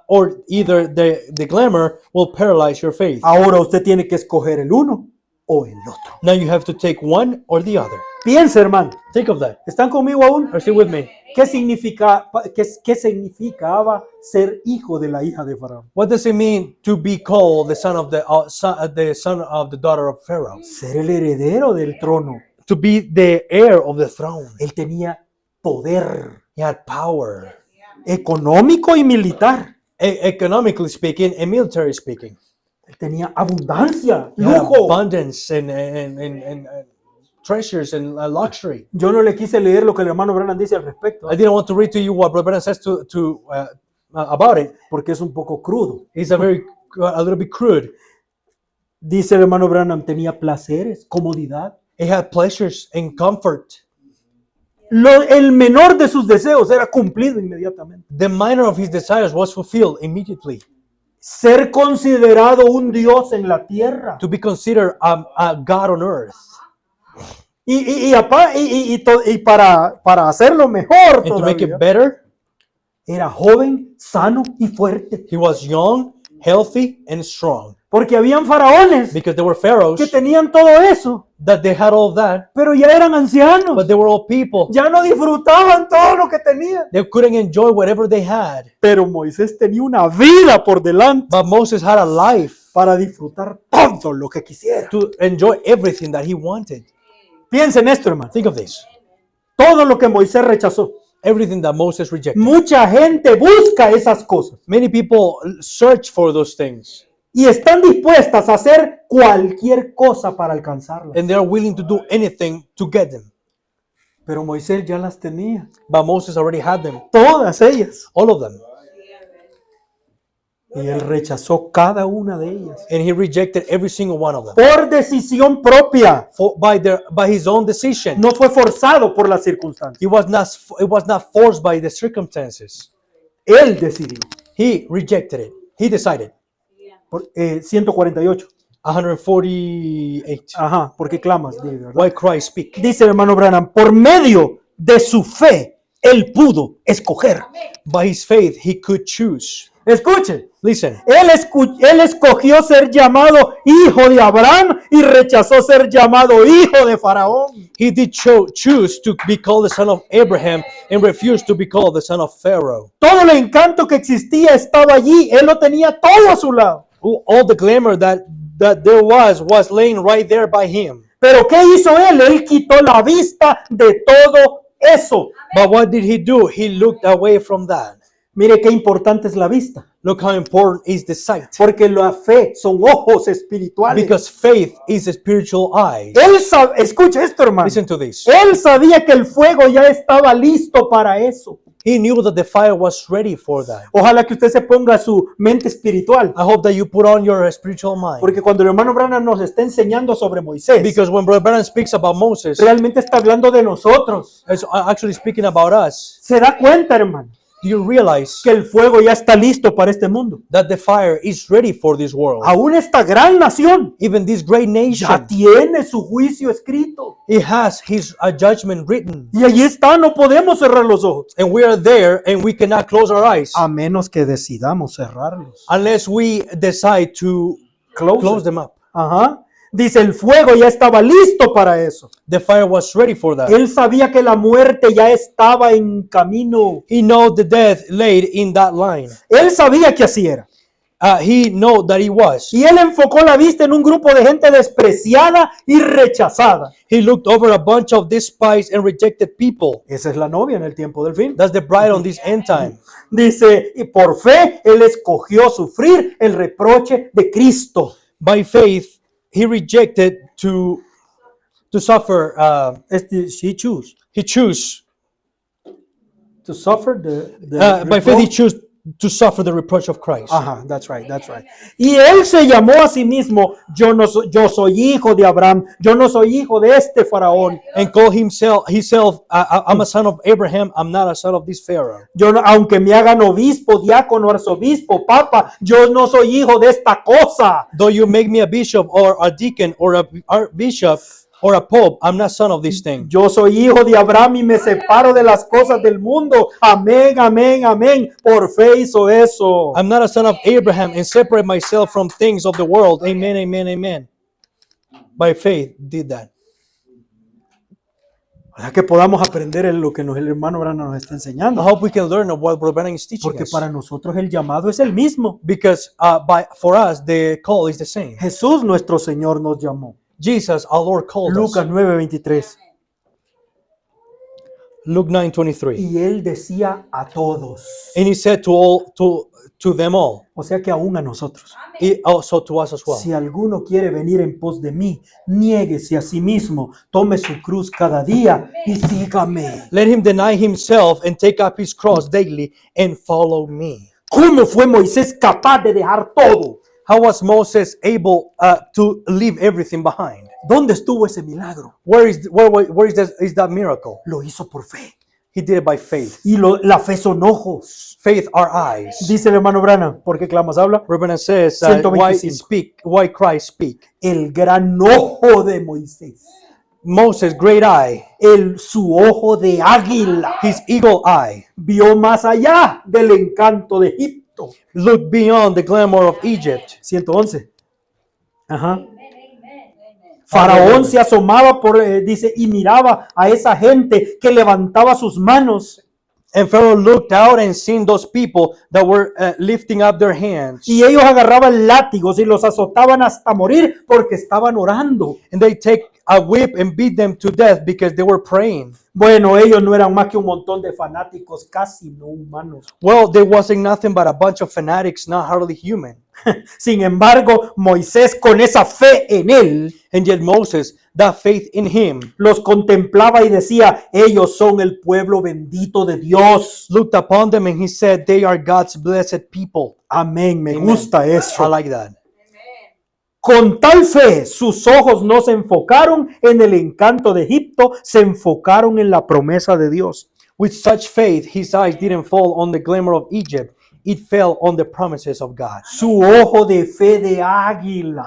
or either the glamour will paralyze your faith.
Ahora usted tiene que escoger el uno o el otro.
Now you have to take one or the other.
Piense, hermano.
Think of that.
¿Están conmigo aún?
Are you with me?
¿Qué significaba ser hijo de la hija de Faraón?
What does it mean to be called the son of the daughter of Pharaoh?
Ser el heredero del trono.
To be the heir of the throne.
Él tenía poder
He had power,
económico y militar.
economically speaking and military speaking.
Él tenía abundancia,
He had
lujo.
abundance and treasures and luxury.
Yo no le quise leer lo que el hermano Branham dice al respecto,
I didn't want to read to you what Brother Branham says about it.
porque es un poco crudo.
It's a little bit crude.
Dice el hermano Branham, tenía placeres, comodidad.
He had pleasures and comfort.
El menor de sus deseos era cumplido inmediatamente.
The minor of his desires was fulfilled immediately.
Ser considerado un Dios en la tierra.
To be considered a God on earth.
Y para hacerlo mejor
And to make
todavía,
it better,
era joven, sano y fuerte.
he was young, healthy, and strong.
Porque habían faraones
Because there were pharaohs
que tenían todo eso,
that they had all that,
pero ya eran ancianos.
but they were all people.
Ya no disfrutaban todo lo que tenían.
They couldn't enjoy whatever they had.
Pero Moisés tenía una vida por delante
But Moses had a life
para disfrutar todo lo que quisiera.
to enjoy everything that he wanted.
Piensa en esto, hermano.
Think of this.
Todo lo que Moisés rechazó.
Everything that Moses rejected.
Mucha gente busca esas cosas
Many people search for those things.
y están dispuestas a hacer cualquier cosa para alcanzarlas.
And they are willing to do anything to get them.
Pero Moisés ya las tenía,
But Moses already had them.
todas ellas.
All of them.
Y él rechazó cada una de ellas.
And he rejected every single one of them.
Por decisión propia.
By his own decision.
No fue forzado por las circunstancias.
It was not forced by the circumstances.
Él decidió.
He rejected it. He decided.
148.
148.
Ajá, ¿por qué clamas? Dice, ¿verdad?
Why Christ speak?
Dice el hermano Branham, por medio de su fe, él pudo escoger.
By his faith, he could choose.
Escuchen,
Listen,
él escogió ser llamado hijo de Abraham y rechazó ser llamado hijo de Faraón.
he did choose to be called the son of Abraham and refused to be called the son of Pharaoh.
Todo el encanto que existía estaba allí, él lo tenía todo a su lado.
All the glamour that there was laying right there by him.
Pero ¿qué hizo él? Él quitó la vista de todo eso.
But what did he do? He looked away from that.
Mire qué importante es la vista,
Look how important is the sight.
porque la fe son ojos espirituales.
Because faith is a spiritual eye.
Él sabe, escucha esto, hermano.
Listen to this.
Él sabía que el fuego ya estaba listo para eso.
He knew that the fire was ready for that.
Ojalá que usted se ponga su mente espiritual,
I hope that you put on your spiritual mind.
porque cuando el hermano Branham nos está enseñando sobre Moisés,
Because when Brother Branham speaks about Moses,
realmente está hablando de nosotros.
it's actually speaking about us.
Se da cuenta, hermano,
Do you realize
que el fuego ya está listo para este mundo.
that the fire is ready for this world?
Aún esta gran nación
Even this great
ya
nation,
tiene su juicio escrito.
it has his judgment written.
Y allí está, no podemos cerrar los ojos.
And we are there and we cannot close our eyes
A menos que decidamos cerrarlos.
unless we decide to close them up.
Ajá. Dice, el fuego ya estaba listo para eso.
The fire was ready for that.
Él sabía que la muerte ya estaba en camino.
He know the death laid in that line.
Él sabía que así era.
He know that he was.
Y él enfocó la vista en un grupo de gente despreciada y rechazada.
He looked over a bunch of despised and rejected people.
Esa es la novia en el tiempo del fin.
That's the bride on this end time.
Dice, y por fe él escogió sufrir el reproche de Cristo.
By faith, he rejected to suffer.
She chose
He chose.
to suffer the
By faith, he
reproach.
chose to suffer the reproach of Christ.
Ajá, that's right, that's right. Y él se llamó a sí mismo, yo soy hijo de Abraham, yo no soy hijo de este faraón.
And call himself, I'm a son of Abraham, I'm not a son of this Pharaoh.
Aunque me hagan obispo, diácono, arzobispo, papa, yo no soy hijo de esta cosa.
Though you make me a bishop or a deacon or a archbishop or a pope, I'm not son of this thing.
Yo soy hijo de Abraham y me separo de las cosas del mundo. Amén, amén, amén. Por fe hizo eso.
I'm not a son of Abraham and separate myself from things of the world. Amen, amen, amen. By faith did that.
Ojalá que podamos aprender en lo que el hermano Branham nos está
I
enseñando.
hope we can learn of what Brother Branham is teaching
Porque
us.
para nosotros el llamado es el mismo.
Because for us, the call is the same.
Jesús nuestro Señor nos llamó.
Jesus, our Lord, called
Lucas
us.
9:23.
Luke 9:23.
Y él decía a todos.
And he said to them all,
O sea que aún a nosotros.
also to us as well.
Si alguno quiere venir en pos de mí, niéguese a sí mismo, tome su cruz cada día y sígame.
Let him deny himself and take up his cross daily and follow me.
¿Cómo fue Moisés capaz de dejar todo?
How was Moses able to leave everything behind?
¿Dónde estuvo ese milagro?
Where is that miracle?
Lo hizo por fe.
He did it by faith.
Y la fe son ojos.
Faith are eyes.
Dice el hermano Branham, ¿por qué clamas habla?
Reverend says,
125.
why Christ speak?
El gran ojo de Moisés.
Moses' great eye,
Su ojo de águila.
his eagle eye,
Vio más allá del encanto de Egipto.
looked beyond the glamour of Egypt.
111. Ajá. Faraón se asomaba dice, y miraba a esa gente que levantaba sus manos.
And Pharaoh looked out and seen those people that were lifting up their hands.
Y ellos agarraban látigos y los azotaban hasta morir porque estaban orando.
And they take a whip and beat them to death because they were praying.
Bueno, ellos no eran más que un montón de fanáticos casi no humanos.
Well, there wasn't nothing but a bunch of fanatics, not hardly human.
Sin embargo, Moisés, con esa fe en él,
And yet Moses, that faith in him,
los contemplaba y decía, ellos son el pueblo bendito de Dios.
looked upon them and he said, they are God's blessed people.
Amén, me
Amen.
gusta
I
eso.
like that.
Con tal fe, sus ojos no se enfocaron en el encanto de Egipto, se enfocaron en la promesa de Dios.
With such faith, his eyes didn't fall on the glamour of Egypt. It fell on the promises of God.
Su ojo de fe de águila.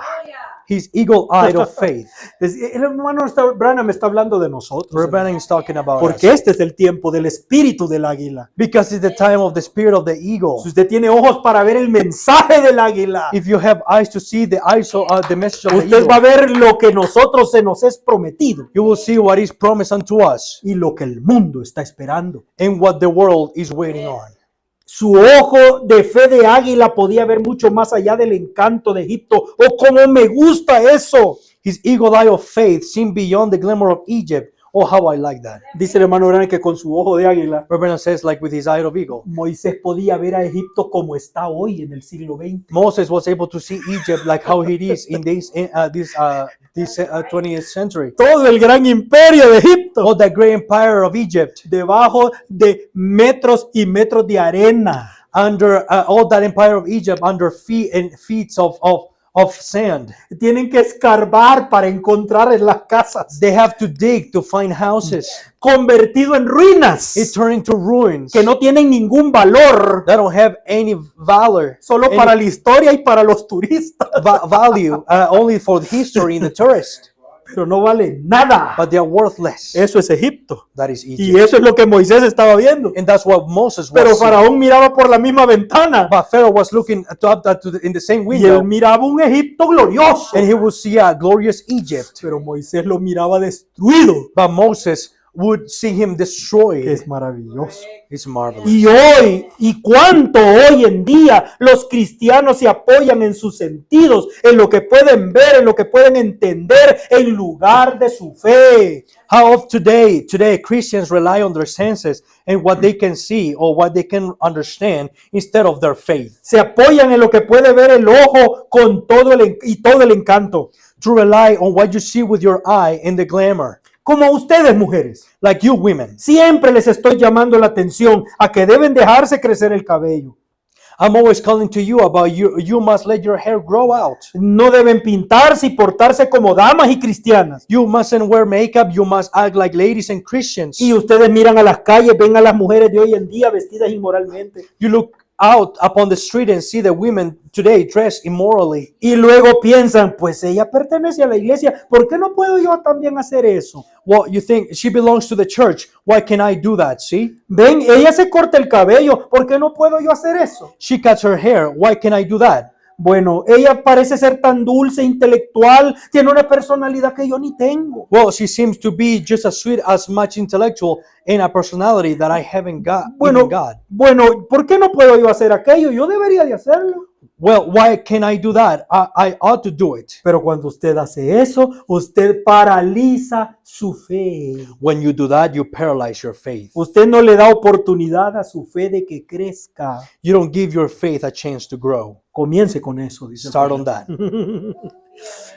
His eagle eye of faith.
El hermano Branham me está hablando de nosotros.
Reverend Branham is talking about
Porque
us.
este es el tiempo del espíritu del águila.
Because it's the time of the spirit of the eagle.
Si usted tiene ojos para ver el mensaje del águila,
If you have eyes to see the message of the
usted va a
eagle,
ver lo que nosotros se nos es prometido
you will see what is promised unto us
y lo que el mundo está esperando.
and what the world is waiting on.
Su ojo de fe de águila podía ver mucho más allá del encanto de Egipto. ¡Oh, cómo me gusta eso!
His eagle eye of faith seen beyond the glamour of Egypt. Oh, how I like that.
Dice el hermano Branham que con su ojo de águila,
Reverend says, like with his eye of eagle.
Moisés podía ver a Egipto como está hoy en el siglo XX.
Moses was able to see Egypt like how it is in this 20th century.
Todo el gran imperio de Egipto,
Oh, that great empire of Egypt,
debajo de metros y metros de arena.
under all that empire of Egypt, under feet of sand.
Tienen que escarbar para encontrar en las casas.
They have to dig to find houses.
Convertido en ruinas
It turned into ruins
que no tienen ningún valor,
that don't have any valor,
solo
any
para la historia y para los turistas.
value, only for the history and the tourist.
Pero no vale nada.
But they are worthless.
Eso es Egipto.
That is
Y
Egypt.
eso es lo que Moisés estaba viendo.
And that's what Moses
Pero
was seeing.
Faraón miraba por la misma ventana
But Pharaoh was looking in the same
y él
window,
miraba un Egipto glorioso.
and he would see a glorious Egypt.
Pero Moisés lo miraba destruido.
But Moses would see him destroyed.
Es maravilloso.
It's marvelous.
Y hoy, y cuánto hoy en día los cristianos se apoyan en sus sentidos, en lo que pueden ver, en lo que pueden entender, en lugar de su fe.
How of today Christians rely on their senses and what they can see or what they can understand instead of their faith.
Se apoyan en lo que puede ver el ojo con todo el encanto.
To rely on what you see with your eye and the glamour.
Como ustedes, mujeres,
Like you women.
siempre les estoy llamando la atención a que deben dejarse crecer el cabello.
I'm always calling to you about you must let your hair grow out.
No deben pintarse y portarse como damas y cristianas.
You mustn't wear makeup. You must act like ladies and Christians.
Y ustedes miran a las calles, ven a las mujeres de hoy en día vestidas inmoralmente.
You look out upon the street and see the women today dressed immorally.
Y luego piensan, pues ella pertenece a la iglesia, ¿por qué no puedo yo también hacer eso?
Well, you think she belongs to the church. Why can't I do that? See?
Ven, ella se corta el cabello, ¿por qué no puedo yo hacer eso?
She cuts her hair. Why can't I do that?
Bueno, ella parece ser tan dulce, intelectual, tiene una personalidad que yo ni tengo.
Well, she seems to be just as sweet, as much intellectual, and a personality that I haven't got.
Bueno,
Even God.
bueno, ¿por qué no puedo yo hacer aquello? Yo debería de hacerlo.
Well, why can't I do that? I ought to do it.
Pero cuando usted hace eso, usted paraliza su fe.
When you do that, you paralyze your faith.
Usted no le da oportunidad a su fe de que crezca.
You don't give your faith a chance to grow.
Comience con eso, dice el
Start on
profeta.
that.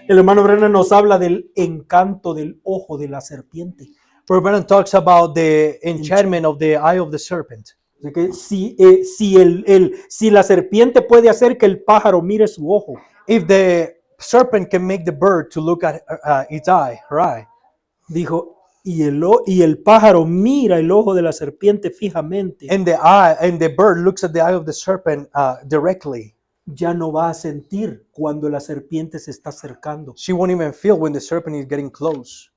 El hermano Brennan nos habla del encanto del ojo de la serpiente.
Brother Branham talks about the enchantment of the eye of the serpent.
De que si la serpiente puede hacer que el pájaro mire su ojo,
If the serpent can make the bird to look at its eye, her eye,
dijo, y el pájaro mira el ojo de la serpiente fijamente,
and the bird looks at the eye of the serpent directly,
ya no va a sentir cuando la serpiente se está acercando.
she won't even feel when the serpent is getting close.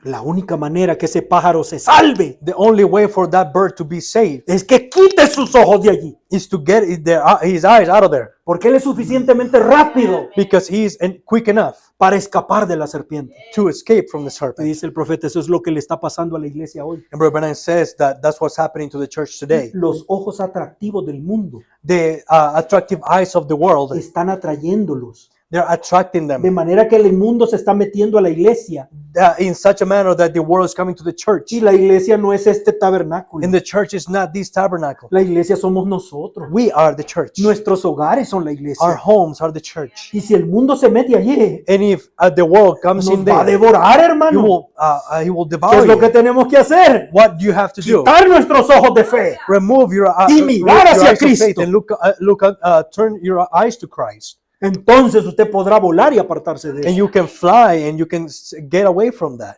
La única manera que ese pájaro se salve
The only way for that bird to be saved
es que quite sus ojos de allí,
is to get his eyes out of there,
porque él es suficientemente rápido
because he is quick enough
para escapar de la serpiente.
to escape from the
Y
serpent.
dice el profeta, eso es lo que le está pasando a la iglesia hoy.
And Brother Branham says that that's what's happening to the church today.
Los ojos atractivos del mundo
The attractive eyes of the world,
están atrayéndolos,
they're attracting
de
them
manera que el mundo se está metiendo a la iglesia,
in such a manner that the world is coming to the church.
y la iglesia no es este tabernáculo.
And the church is not this tabernacle.
La iglesia somos nosotros.
We are the church.
Nuestros hogares son la
Our
iglesia.
homes are the church.
Y si el mundo se mete allí,
And if the world comes
nos
in
va a
there,
devorar, hermano.
he will
¿Qué
devour
es lo que
you.
tenemos que hacer?
What do you have to do?
Quitar nuestros ojos de fe.
Remove your
Y mirar hacia
eyes of faith
Cristo.
and turn your eyes to Christ.
Entonces usted podrá volar y apartarse de
And
eso.
you can fly and you can get away from that.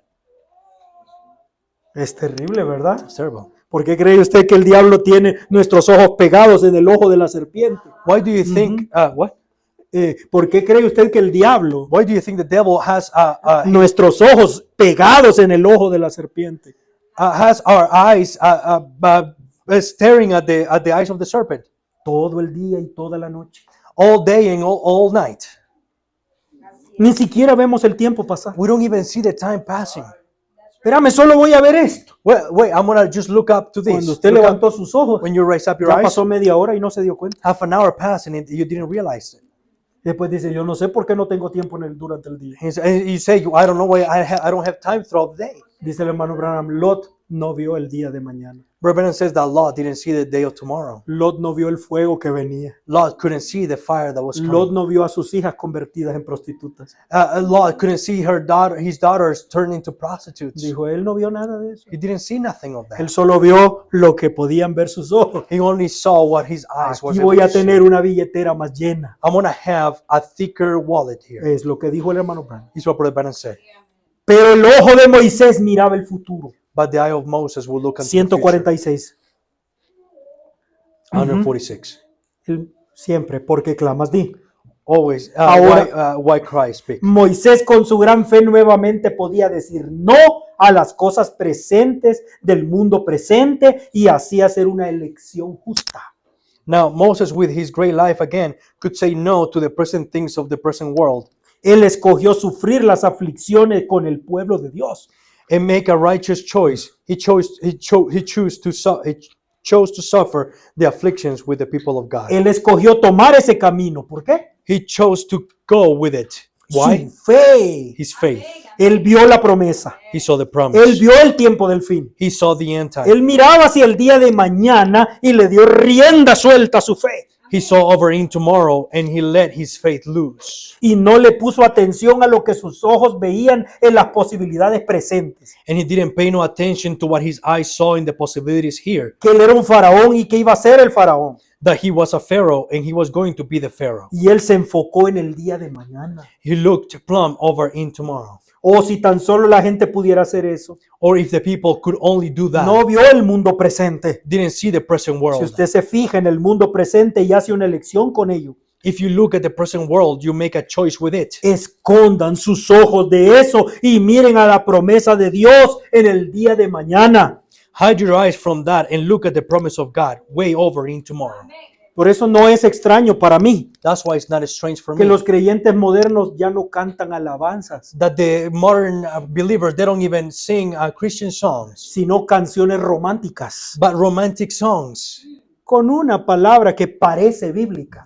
Es terrible, ¿verdad?
It's terrible.
¿Por qué cree usted que el diablo tiene nuestros ojos pegados en el ojo de la serpiente?
Why do you think what?
¿Por qué cree usted que el diablo,
Why do you think the devil has
nuestros ojos pegados en el ojo de la serpiente?
has our eyes staring at the eyes of the serpent
Todo el día y toda la noche.
all day and all night?
Ni siquiera vemos el tiempo pasar.
We don't even see the time passing.
Espérame, solo voy a ver esto.
Wait, I'm gonna just look up to this.
Cuando usted
Look up.
levantó sus ojos,
When you raise up your
ya
eyes,
pasó media hora y no se dio cuenta.
half an hour passed and you didn't realize it.
Después dice, yo no sé por qué no tengo tiempo durante el día.
And you say, I don't know why I don't have time throughout the day.
Dice el hermano Branham, Lot no vio el día de mañana.
Brother Branham says that Lot didn't see the day of tomorrow.
Lot no vio el fuego que venía.
Lot couldn't see the fire that was coming.
Lot no vio a sus hijas convertidas en prostitutas.
Lot couldn't see his daughters turn into prostitutes.
Dijo, él no vio nada de eso.
He didn't see nothing of
Él
that.
solo vio lo que podían ver sus ojos.
He only saw what his eyes was
Aquí
able
voy a
to see.
tener una billetera más llena.
I'm gonna have a thicker wallet here.
Es lo que dijo el hermano Branham.
Is what Brother Branham said.
Pero el ojo de Moisés miraba el futuro.
But the eye of Moses will look into the future.
146.
146.
Él siempre, porque clamas, di.
Always.
Ahora-
Why Christ speak?
Moisés con su gran fe nuevamente podía decir no a las cosas presentes del mundo presente y así hacer una elección justa.
Now Moses, with his great life again, could say no to the present things of the present world
Él escogió sufrir las aflicciones con el pueblo de Dios.
and make a righteous choice. He chose to suffer the afflictions with the people of God.
Él escogió tomar ese camino. ¿Por qué?
He chose to go with it. Why?
Su fe.
His faith.
Él vio la promesa.
He saw the
Él
promise.
vio el tiempo del fin.
He saw the end time.
Él miraba hacia el día de mañana y le dio rienda suelta a su fe.
He saw over in tomorrow and he let his faith loose.
Y no le puso atención a lo que sus ojos veían en las posibilidades presentes.
And he didn't pay no attention to what his eyes saw in the possibilities here.
Que él era un faraón y que iba a ser el faraón.
that he was a Pharaoh and he was going to be the Pharaoh.
Y él se enfocó en el día de mañana.
He looked plumb over in tomorrow.
O si tan solo la gente pudiera hacer eso.
Or if the people could only do that,
No vio el mundo presente.
didn't see the present
Si
world.
usted se fija en el mundo presente y hace una elección con ello,
If you look at the present world, you make a choice with it.
escondan sus ojos de eso y miren a la promesa de Dios en el día de mañana.
Hide your eyes from that and look at the promise of God way over in tomorrow.
Por eso no es extraño para mí
That's why it's not strange for
que
me
los creyentes modernos ya no cantan alabanzas,
that the modern believers, they don't even sing Christian songs,
sino canciones románticas
but romantic songs
con una palabra que parece bíblica.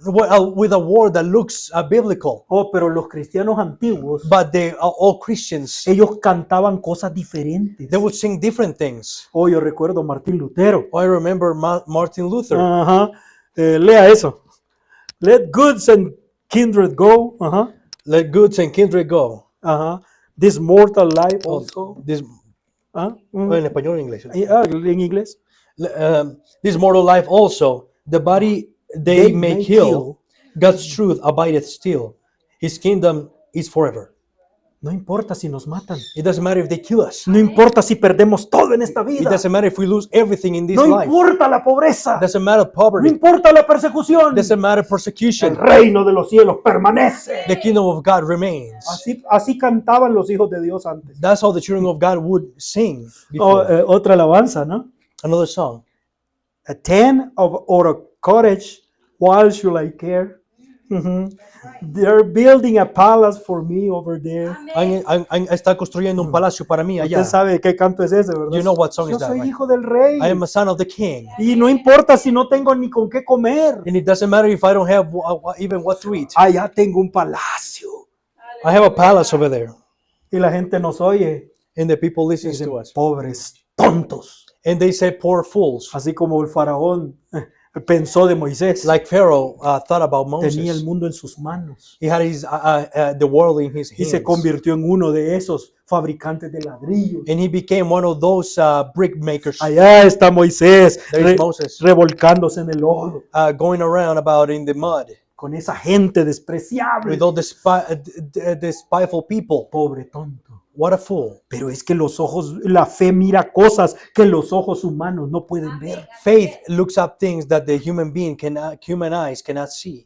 with a word that looks biblical.
Oh, pero los cristianos antiguos,
But all Christians,
ellos cantaban cosas diferentes.
they would sing different things.
Oh, yo recuerdo a Martín Lutero.
I remember Martin Luther.
Ajá. Lea eso. Let goods and kindred go. Ajá.
Let goods and kindred go.
Ajá. This mortal life also.
This,
¿Ah?
en español o en inglés.
En inglés.
This mortal life also, the body they may kill, God's truth abideth still. His kingdom is forever.
No importa si nos matan.
It doesn't matter if they kill us.
No importa si perdemos todo en esta
It
vida.
doesn't matter if we lose everything in this
No
life.
importa la pobreza.
It doesn't matter
No
poverty.
importa la persecución.
It doesn't matter
El
persecution.
reino de los cielos permanece.
The kingdom of God remains.
Así cantaban los hijos de Dios antes.
That's how the children of God would sing
Oh,
before.
otra alabanza, ¿no?
Another song.
A tent or a cottage, why should I care? Mhm. They're building a palace for me over there.
Está construyendo un palacio para mí allá.
Usted sabe qué canto es ese, ¿verdad?
You know what song
Yo
is that,
soy
right?
hijo del rey.
I am a son of the king.
Y no importa si no tengo ni con qué comer.
And it doesn't matter if I don't have even what to eat.
Allá tengo un palacio.
I have a palace over there.
Y la gente nos oye.
And the people listen
Dicen,
to us.
pobres, tontos.
And they say, poor fools.
Así como el faraón pensó de Moisés.
Like Pharaoh thought about
Tenía el
Moses.
mundo en sus manos.
He had the world in his
Y se
hands.
convirtió en uno de esos fabricantes de ladrillos.
And he became one of those brick makers,
Allá está Moisés
There is Moses.
revolcándose en el lodo
going around about in the mud
con esa gente despreciable.
with all the spiteful people.
Pobre tonto.
What a fool.
Pero es que los ojos, la fe mira cosas que los ojos humanos no pueden ver.
Faith looks up things that the human human eyes cannot see.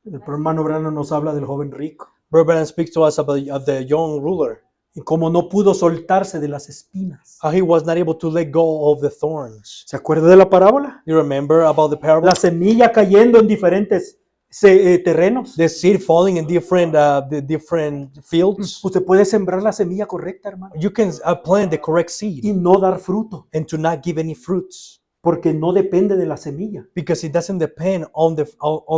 El hermano Brano nos habla del joven rico
Brother Branham speaks to us about of the young ruler,
y cómo no pudo soltarse de las espinas.
how he was not able to let go of the thorns.
¿Se acuerda de la parábola?
You remember about the parable?
La semilla cayendo en diferentes terrenos.
The seed falling in the different fields.
Usted puede sembrar la semilla correcta, hermano,
You can plant the correct seed
y no dar fruto,
and to not give any fruits
porque no depende de la semilla.
because it doesn't depend on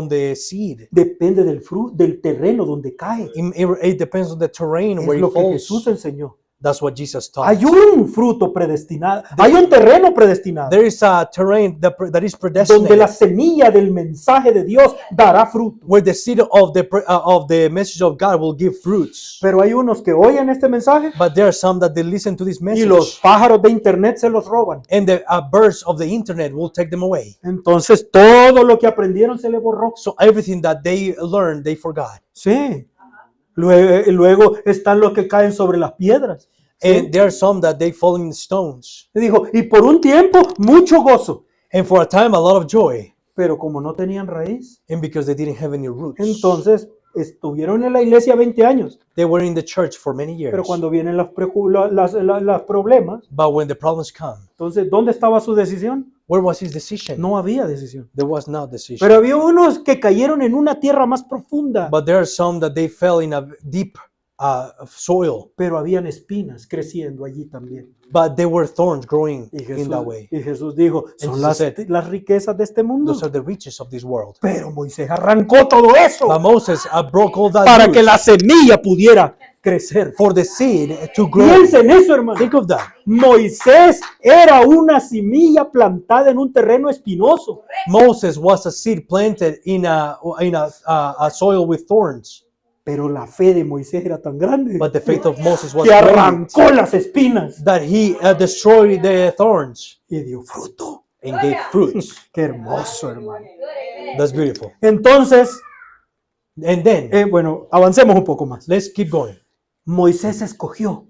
the seed.
Depende del terreno donde cae.
It depends on the terrain
Es
where
lo
it
que
falls.
Jesús enseñó.
That's what Jesus taught.
Hay un fruto predestinado, hay un terreno predestinado,
There is a terrain that is
donde
predestinated
la semilla del mensaje de Dios dará fruto.
where the seed of the message of God will give fruits.
Pero hay unos que oyen este mensaje
But there are some that they listen to this
y
message
los pájaros de internet se los roban.
and the birds of the internet will take them away.
Entonces todo lo que aprendieron se le borró.
So everything that they learned, they forgot.
Sí. Luego están los que caen sobre las piedras. ¿Sí?
And there are some that they fall in stones.
Y dijo, y por un tiempo mucho gozo,
And for a time, a lot of joy.
pero como no tenían raíz,
And because they didn't have any roots.
entonces estuvieron en la iglesia 20 años,
They were in the church for many years.
pero cuando vienen los problemas,
But when the problems come,
entonces, ¿dónde estaba su decisión?
where was his decision?
No había decisión.
There was no decision.
Pero había unos que cayeron en una tierra más profunda,
But there are some that they fell in a deep soil.
pero habían espinas creciendo allí también.
But there were thorns growing
Y
in that way.
Jesús dijo, son
Jesus said,
las riquezas de este mundo.
Those are the riches of this world.
Pero Moisés arrancó todo eso
But Moses broke all that
para
root
que la semilla pudiera crecer.
for the seed to grow.
Piensa en eso, hermano.
Think of that.
Moisés era una semilla plantada en un terreno espinoso.
Moses was a seed planted in a soil with thorns.
Pero la fe de Moisés era tan grande
But the faith of Moses was
que
great
arrancó las espinas
that he destroyed the thorns
y dio fruto.
and gave fruits.
Qué hermoso, hermano.
That's beautiful.
Entonces,
And then,
bueno, avancemos un poco más.
let's keep going.
Moisés escogió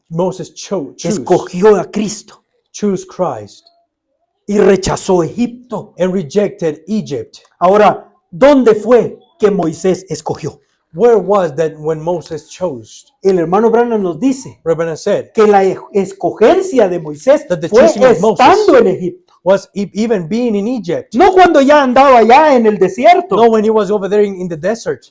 Moses
escogió a Cristo
choose Christ
y rechazó Egipto.
and rejected Egypt.
Ahora, ¿dónde fue que Moisés escogió?
Where was that when Moses chose?
El hermano Branham nos dice
Reverend said,
que la escogencia de Moisés
That the
fue
choosing of Moses
estando en Egipto.
was even being in Egypt.
No cuando ya andaba allá en el desierto.
No, when he was over there in the desert.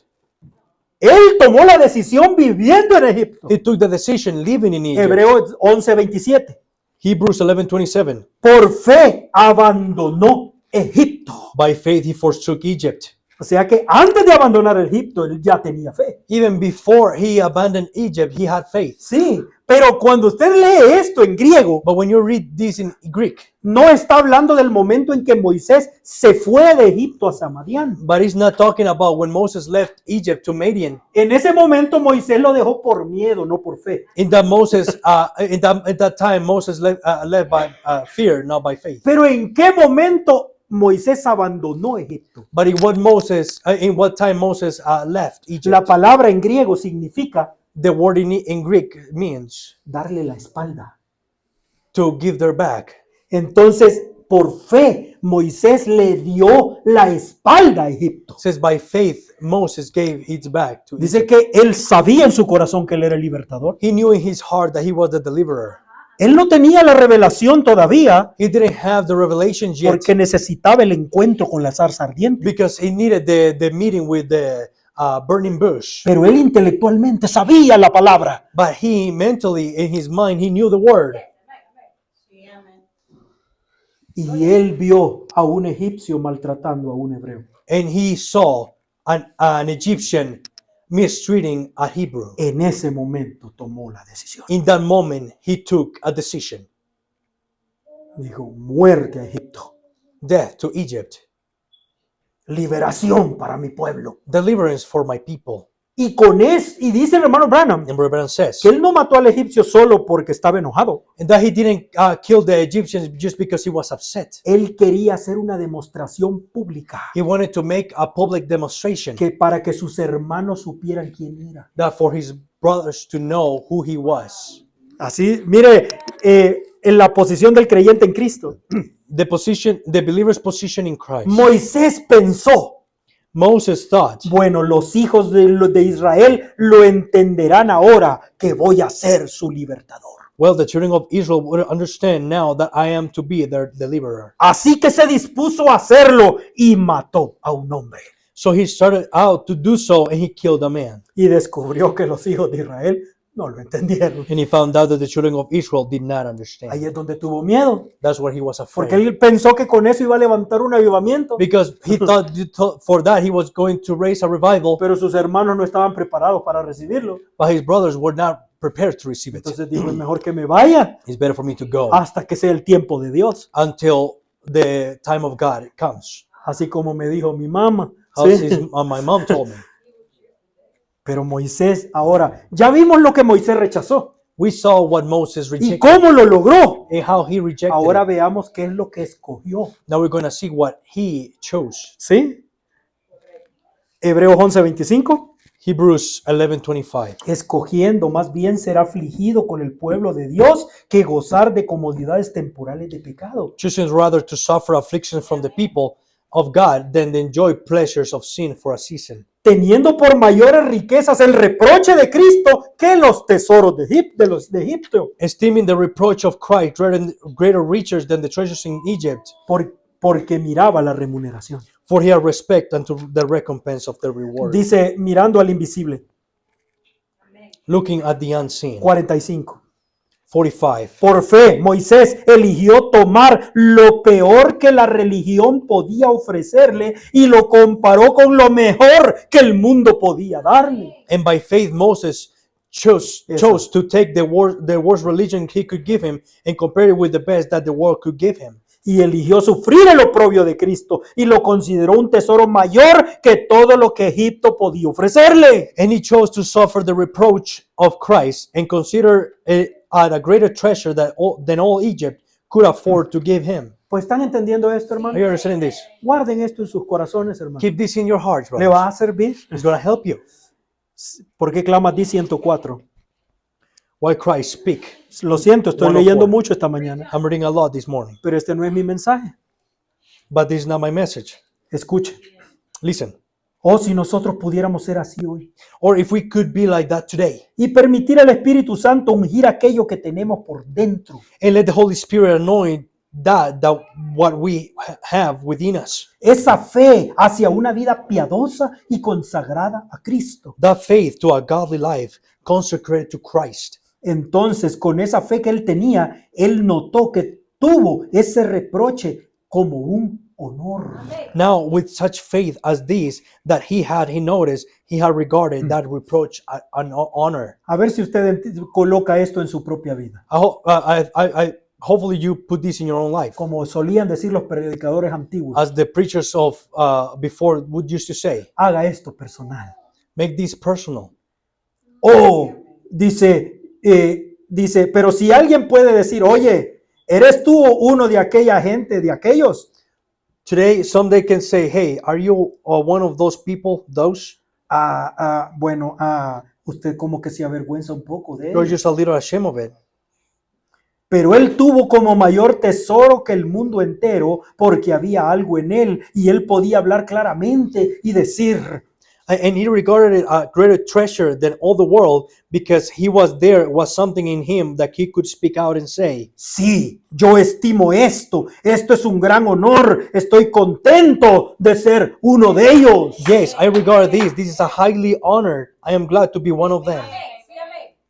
Él tomó la decisión viviendo en Egipto.
He took the decision living in Egypt.
Hebreos 11:27.
Hebrews 11:27.
Por fe abandonó Egipto.
By faith he forsook Egypt.
O sea que antes de abandonar Egipto, él ya tenía fe.
Even before he abandoned Egypt, he had faith.
Sí, pero cuando usted lee esto en griego,
But when you read this in Greek,
no está hablando del momento en que Moisés se fue de Egipto a Madián.
but he's not talking about when Moses left Egypt to Madian.
En ese momento Moisés lo dejó por miedo, no por fe.
In that time, Moses left by fear, not by faith.
Pero ¿en qué momento Moisés abandonó Egipto?
But in what time Moses left Egypt?
La palabra en griego significa
The word in Greek means
darle la espalda.
to give their back.
Entonces, por fe, Moisés le dio la espalda a Egipto.
It says by faith Moses gave his back to Egypt.
Dice que él sabía en su corazón que él era el libertador.
He knew in his heart that he was the deliverer.
Él no tenía la revelación todavía
He didn't have the revelation yet
porque necesitaba el encuentro con la zarza ardiente.
because he needed the meeting with the burning bush.
Pero él intelectualmente sabía la palabra.
But he mentally, in his mind, he knew the word.
Y él vio a un egipcio maltratando a un hebreo.
And he saw an Egyptian mistreating a Hebrew.
En ese momento tomó la decisión.
In that moment, he took a decision.
Dijo, muerte a Egipto.
Death to Egypt.
Liberación para mi pueblo.
Deliverance for my people.
Y dice el hermano Branham
And Reverend says,
que él no mató al egipcio solo porque estaba enojado.
and that he didn't kill the Egyptians just because he was upset.
Él quería hacer una demostración pública
He wanted to make a public demonstration
para que sus hermanos supieran quién era.
that for his brothers to know who he was.
Así, mire, en la posición del creyente en Cristo.
The believer's position in Christ.
Moisés pensó,
Moses thought,
bueno, los hijos de Israel lo entenderán ahora que voy a ser su libertador.
well, the children of Israel would understand now that I am to be their deliverer.
Así que se dispuso a hacerlo y mató a un hombre.
So he started out to do so, and he killed a man.
Y descubrió que los hijos de Israel no lo entendieron.
And he found out that the children of Israel did not
Ahí
understand.
es donde tuvo miedo,
That's where he was
porque
afraid.
él pensó que con eso iba a levantar un avivamiento,
Because he thought for that he was going to raise a revival,
pero sus hermanos no estaban preparados para recibirlo.
but his brothers were not prepared to receive it.
Entonces dijo, es mejor que me vaya
It's better for me to go
hasta que sea el tiempo de Dios.
until the time of God comes.
Así como me dijo mi mamá.
How
¿sí?
my mom told me.
Pero Moisés, ahora, ya vimos lo que Moisés rechazó
We saw what Moses
y
rejected
cómo lo logró.
and how he rejected
Ahora
it.
veamos qué es lo que escogió.
Now we're going to see what he chose.
¿Sí? Hebreos 11:25.
Hebrews 11:25.
Escogiendo más bien ser afligido con el pueblo de Dios que gozar de comodidades temporales de pecado.
Choosing rather to suffer affliction from the people of God than to enjoy pleasures of sin for a season.
Teniendo por mayores riquezas el reproche de Cristo que los tesoros de Egipto.
Esteeming the reproach of Christ greater riches than the treasures in Egypt,
Porque miraba la remuneración.
for he had respect unto the recompense of the reward.
Dice, mirando al invisible.
Looking at the unseen.
45.
45.
Por fe, Moisés eligió tomar lo peor que la religión podía ofrecerle y lo comparó con lo mejor que el mundo podía darle.
And by faith Moses chose to take the worst religion he could give him and compare it with the best that the world could give him.
Y eligió sufrir el oprobio de Cristo y lo consideró un tesoro mayor que todo lo que Egipto podía ofrecerle.
And he chose to suffer the reproach of Christ and consider it a greater treasure than all Egypt could afford to give him.
Pues están entendiendo esto,
Are
hermano.
you understanding this?
Guarden esto en sus corazones, hermano.
Keep this in your hearts,
Le
brothers.
va a servir.
It's going to help you.
¿Por qué clamas di 104?
Why Christ speak.
Lo siento, estoy
104.
leyendo mucho esta mañana,
I'm reading a lot this morning,
pero este no es mi mensaje.
but this is not my message.
Escuche.
Listen.
Oh, si nosotros pudiéramos ser así hoy
Or if we could be like that today
y permitir al Espíritu Santo ungir aquello que tenemos por dentro.
and let the Holy Spirit anoint that what we have within us.
Esa fe hacia una vida piadosa y consagrada a Cristo.
That faith to a godly life consecrated to Christ.
Entonces, con esa fe que él tenía, él notó que tuvo ese reproche como un honor.
Now, with such faith as this that he noticed, he had regarded that reproach an honor.
A ver si usted coloca esto en su propia vida.
Hopefully you put this in your own life.
Como solían decir los predicadores antiguos,
As the preachers of before would used to say,
haga esto personal.
make this personal.
Oh, dice, pero si alguien puede decir, oye, ¿eres tú uno de aquella gente, de aquellos?
Today, someday can say, hey, are you one of those people, those?
Usted como que se avergüenza un poco de
You're
él.
just a little ashamed of it.
Pero él tuvo como mayor tesoro que el mundo entero porque había algo en él y él podía hablar claramente y decir,
And he regarded it a greater treasure than all the world because he was something in him that he could speak out and say,
sí, yo estimo esto es un gran honor, estoy contento de ser uno de ellos.
yes, I regard this is a highly honored, I am glad to be one of them.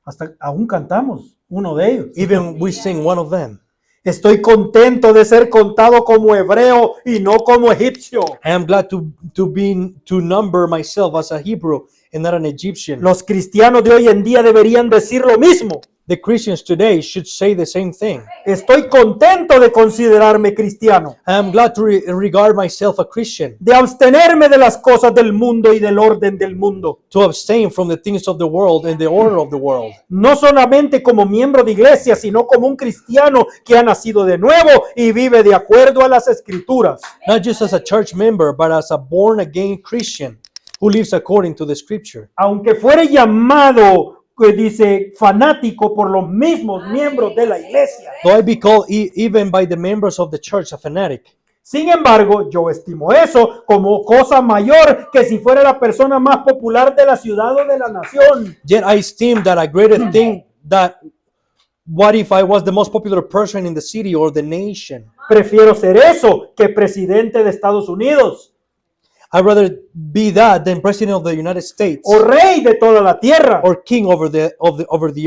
Hasta aún cantamos uno de ellos.
Even we sing one of them.
Estoy contento de ser contado como hebreo y no como egipcio.
I am glad to number myself as a Hebrew and not an Egyptian.
Los cristianos de hoy en día deberían decir lo mismo.
The Christians today should say the same thing.
Estoy contento de considerarme cristiano,
I am glad to regard myself a Christian,
de abstenerme de las cosas del mundo y del orden del mundo.
to abstain from the things of the world and the order of the world.
No solamente como miembro de iglesia, sino como un cristiano que ha nacido de nuevo y vive de acuerdo a las escrituras.
Not just as a church member, but as a born-again Christian who lives according to the scripture.
Aunque fuere llamado, dice, fanático por los mismos miembros de la iglesia.
Though I be called even by the members of the church a fanatic,
Sin embargo, yo estimo eso como cosa mayor que si fuera la persona más popular de la ciudad o de la nación.
yet I esteem that a greater thing that what if I was the most popular person in the city or the nation?
Prefiero ser eso que presidente de Estados Unidos
I'd rather be that than president of the United States
o rey de toda la tierra.
or king over the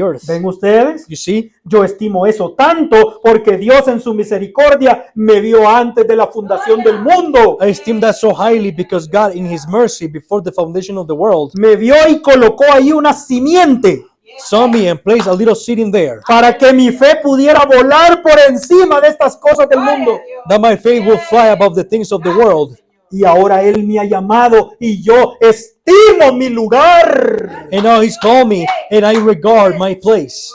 earth.
¿Ven ustedes?
You see?
Yo estimo eso tanto porque Dios en su misericordia me vio antes de la fundación del mundo.
I esteem that so highly because God in his mercy before the foundation of the world
Me vio y colocó ahí una simiente
saw me and placed a little seed in there
para que mi fe pudiera volar por encima de estas cosas del mundo.
that my faith will fly above the things of the world.
Y ahora Él me ha llamado y yo estimo mi lugar.
And now he's called me and I regard my place.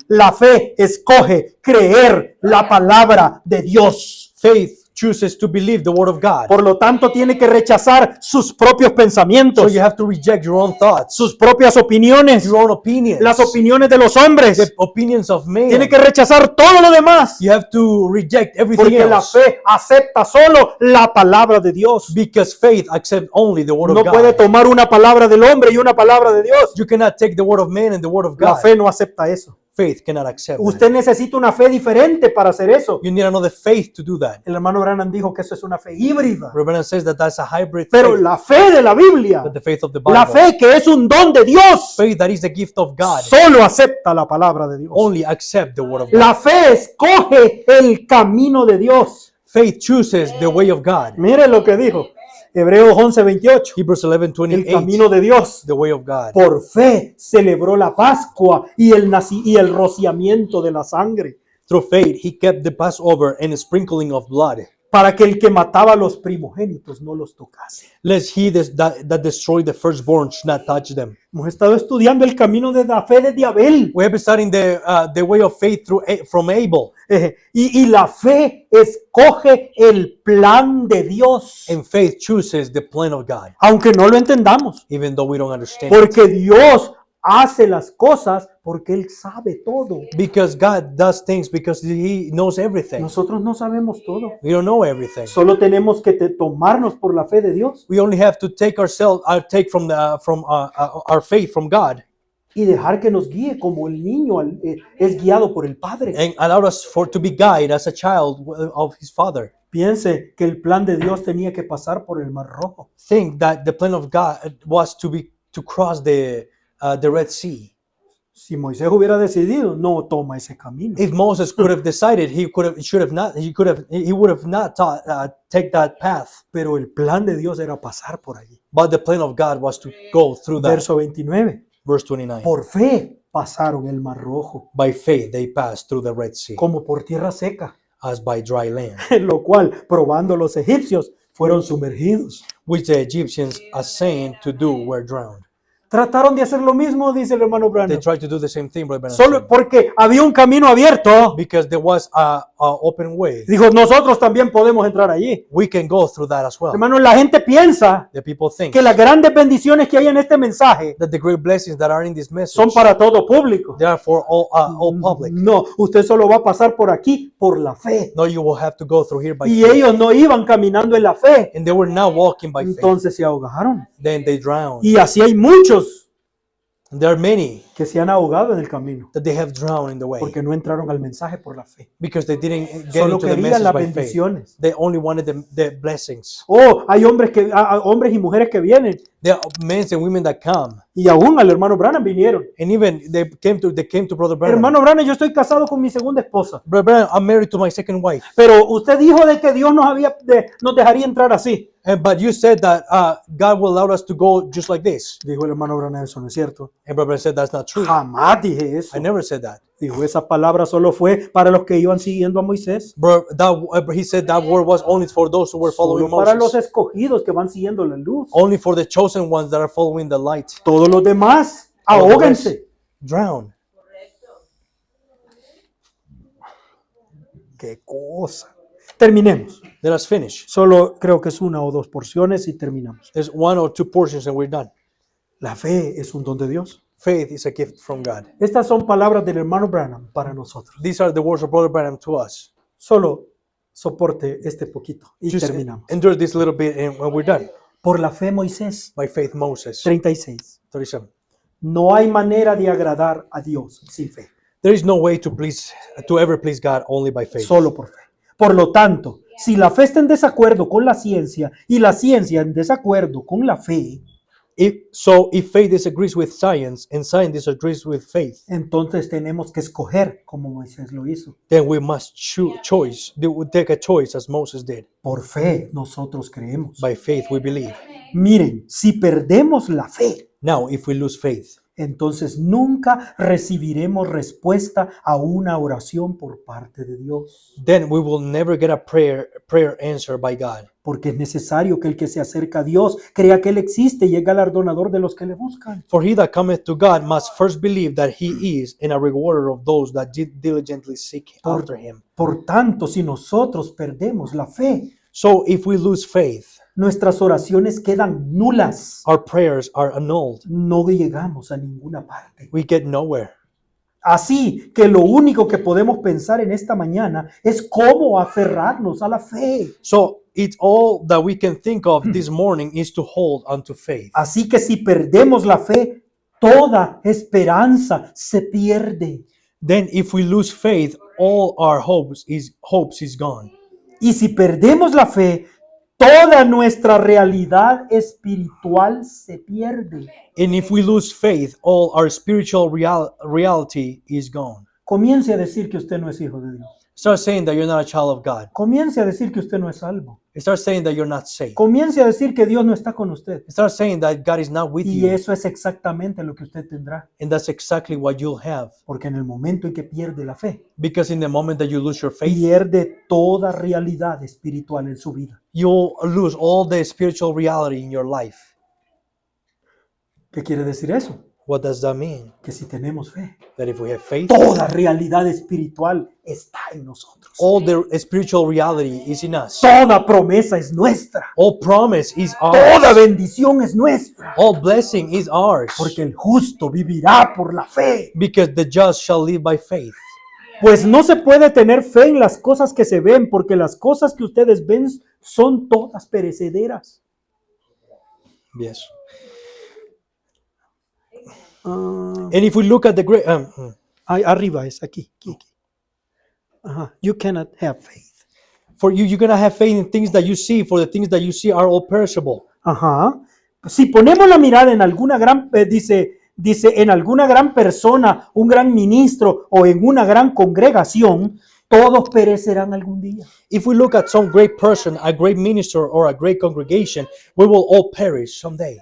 La fe escoge creer la palabra de Dios.
Faith chooses to believe the word of God.
Por lo tanto, tiene que rechazar sus propios
So
pensamientos,
you have to reject your own thoughts,
sus propias opiniones,
your own opinions,
las opiniones de los hombres.
the opinions of men.
Tiene que rechazar todo lo demás,
You have to reject everything
porque la
else
fe acepta solo la palabra de Dios.
because faith accepts only the word
No
of
puede
God.
tomar una palabra del hombre y una palabra de Dios.
You cannot take the word of man and the word of
La
God.
fe no acepta eso.
Faith cannot accept that.
Usted necesita una fe diferente para hacer eso.
You need another faith to do that.
El hermano Branham dijo que eso es una fe híbrida.
Reverend says that that's a hybrid
Pero
faith,
la fe de la Biblia,
but the faith of the Bible,
la fe que es un don de Dios,
faith that is the gift of God,
solo acepta la palabra de Dios.
only accept the word of God.
La fe escoge el camino de Dios.
Faith chooses the way of God.
Mire lo que dijo Hebreos 11:28.
Hebrews
El
11:28,
camino de Dios.
the way of God.
Por fe celebró la Pascua y el rociamiento de la sangre.
Through faith, he kept the Passover and the sprinkling of blood.
para que el que mataba a los primogénitos no los tocase.
lest he that destroyed the firstborns not touch them.
Hemos estado estudiando el camino de la fe desde Abel.
We have been studying the way of faith from Abel.
Y la fe escoge el plan de Dios,
And faith chooses the plan of God,
aunque no lo entendamos,
even though we don't understand it.
porque Dios hace las cosas porque Él sabe todo.
Because God does things because He knows everything.
Nosotros no sabemos todo.
We don't know everything.
Solo tenemos que tomarnos por la fe de Dios
We only have to take from our faith from God
y dejar que nos guíe como el niño es guiado por el Padre.
and allow us to be guided as a child of His Father.
Piense que el plan de Dios tenía que pasar por el Mar Rojo.
Think that the plan of God was to cross the Red Sea.
Si Moisés hubiera decidido, no toma ese camino.
If Moses could have decided, he would have not take that path.
Pero el plan de Dios era pasar por allí.
But the plan of God was to go through that.
Verso 29.
Verse 29.
Por fe pasaron el Mar Rojo,
By faith they passed through the Red Sea,
como por tierra seca,
as by dry land,
en lo cual, probando los egipcios, fueron sumergidos.
which the Egyptians, as saying to do, were drowned.
Trataron de hacer lo mismo, dice el hermano
They
Branham,
tried to do the same thing, Brother Branham
solo
said,
porque había un camino abierto.
because there was a open way.
Dijo, nosotros también podemos entrar allí.
We can go through that as well.
Hermano, la gente piensa
The people think
que las grandes bendiciones que hay en este mensaje
that the great blessings that are in this
son
message,
para todo público.
they are for all public.
No, usted solo va a pasar por aquí por la fe.
No, you will have to go through here by
Y
faith.
ellos no iban caminando en la fe,
And they were not walking by faith.
entonces se ahogaron.
Then they drowned.
Y así hay muchos
There are many
que se han ahogado en el camino
that they have drowned in the way
porque no entraron al mensaje por la fe.
because they didn't get
Solo
into the
querían
message
las
by faith.
bendiciones.
They only wanted the blessings.
Oh, hay hombres y mujeres que vienen
There are men and women that come,
y aún al hermano Branham vinieron.
and even they came to Brother Branham.
Hermano Branham, yo estoy casado con mi segunda esposa,
Brother Branham, I'm married to my second wife.
pero usted dijo de que Dios nos dejaría entrar así.
But you said that God will allow us to go just like this.
Dijo el hermano Branham, eso no es cierto.
And Brother Branham said that's not true.
Jamás dije eso.
I never said that.
Dijo, esa palabra solo fue para los que iban siguiendo a Moisés.
He said that word was only for those who were following
Solo para los
Moses.
escogidos que van siguiendo la luz.
Only for the chosen ones that are following the light.
Todos los demás,
All the
ahóguense.
rest drown.
Qué cosa. Terminemos.
Let us finish.
Solo creo que es una o dos porciones y terminamos.
There's one or two portions and we're done.
La fe es un don de Dios.
Faith is a gift from God.
Estas son palabras del hermano Branham para nosotros.
These are the words of Brother Branham to us.
Solo soporte este poquito y
Just
terminamos.
endure this little bit and when we're done.
Por la fe Moisés,
By faith Moses.
36.
37.
No hay manera de agradar a Dios sin fe,
There is no way to ever please God only by faith.
solo por fe. Por lo tanto, si la fe está en desacuerdo con la ciencia y la ciencia en desacuerdo con la fe,
If faith disagrees with science and science disagrees with faith,
entonces tenemos que escoger como Moisés lo hizo.
then we must take a choice as Moses did.
Por fe nosotros creemos.
By faith we believe.
Miren, si perdemos la fe,
Now, if we lose faith,
entonces nunca recibiremos respuesta a una oración por parte de Dios.
then we will never get a prayer answered by God.
Porque es necesario que el que se acerca a Dios crea que Él existe y es galardonador de los que le buscan.
For he that cometh to God must first believe that he is, and a rewarder of those that diligently seek after him.
Por tanto, si nosotros perdemos la fe,
So if we lose faith,
nuestras oraciones quedan nulas.
our prayers are annulled.
No llegamos a ninguna parte.
We get nowhere.
Así que lo único que podemos pensar en esta mañana es cómo aferrarnos a la fe.
So it's all that we can think of this morning is to hold onto faith.
Así que si perdemos la fe, toda esperanza se pierde.
Then if we lose faith, all our hopes is gone.
Y si perdemos la fe, toda nuestra realidad espiritual se pierde.
And if we lose faith, all our spiritual reality is gone.
Comience a decir que usted no es hijo de Dios.
Start saying that you're not a child of God.
Comience a decir que usted no es salvo.
Start saying that you're not saved.
Comience a decir que Dios no está con usted.
Start saying that God is not with
Y
you.
eso es exactamente lo que usted tendrá.
And that's exactly what you'll have.
Porque en el momento en que pierde la fe,
Because in the moment that you lose your faith,
pierde toda realidad espiritual en su vida.
you'll lose all the spiritual reality in your life.
¿Qué quiere decir eso?
What does that mean?
Que si tenemos fe,
That if we have faith,
toda realidad espiritual está en nosotros.
all the spiritual reality is in us.
Toda promesa es nuestra.
All promise is
Toda
ours.
bendición es nuestra.
All blessing is ours.
Porque el justo vivirá por la fe.
Because the just shall live by faith.
Pues no se puede tener fe en las cosas que se ven, porque las cosas que ustedes ven son todas perecederas.
Yes.
Ah,
And if we look at the great,
ahí arriba es aquí. Ajá. You cannot have faith.
for you, you're gonna have faith in things that you see. For the things that you see are all perishable.
Ajá. Si ponemos la mirada en alguna dice en alguna gran persona, un gran ministro o en una gran congregación, todos perecerán algún día.
If we look at some great person, a great minister, or a great congregation, we will all perish someday.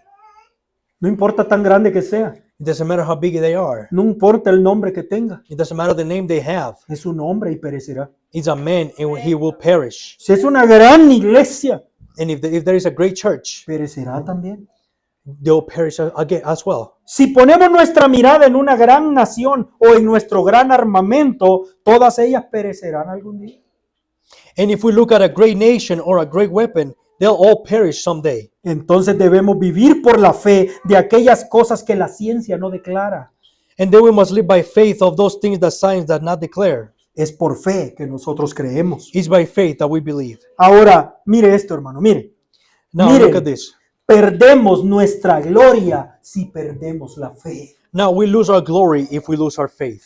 No importa tan grande que sea,
It doesn't matter how big they are.
no importa el nombre que tenga,
It doesn't matter the name they have.
es un hombre y perecerá.
It's a man, and he will perish.
Si es una gran iglesia,
And if there is a great church,
perecerá también.
they'll perish again as well.
Si ponemos nuestra mirada en una gran nación o en nuestro gran armamento, todas ellas perecerán algún día.
And if we look at a great nation or a great weapon, they'll all perish someday.
Entonces debemos vivir por la fe de aquellas cosas que la ciencia no declara.
And then we must live by faith of those things that science does not declare.
Es por fe que nosotros creemos.
It's by faith that we believe.
Ahora, mire esto, hermano, mire.
Now
Miren.
look at this.
Perdemos nuestra gloria si perdemos la fe.
Now we lose our glory if we lose our faith.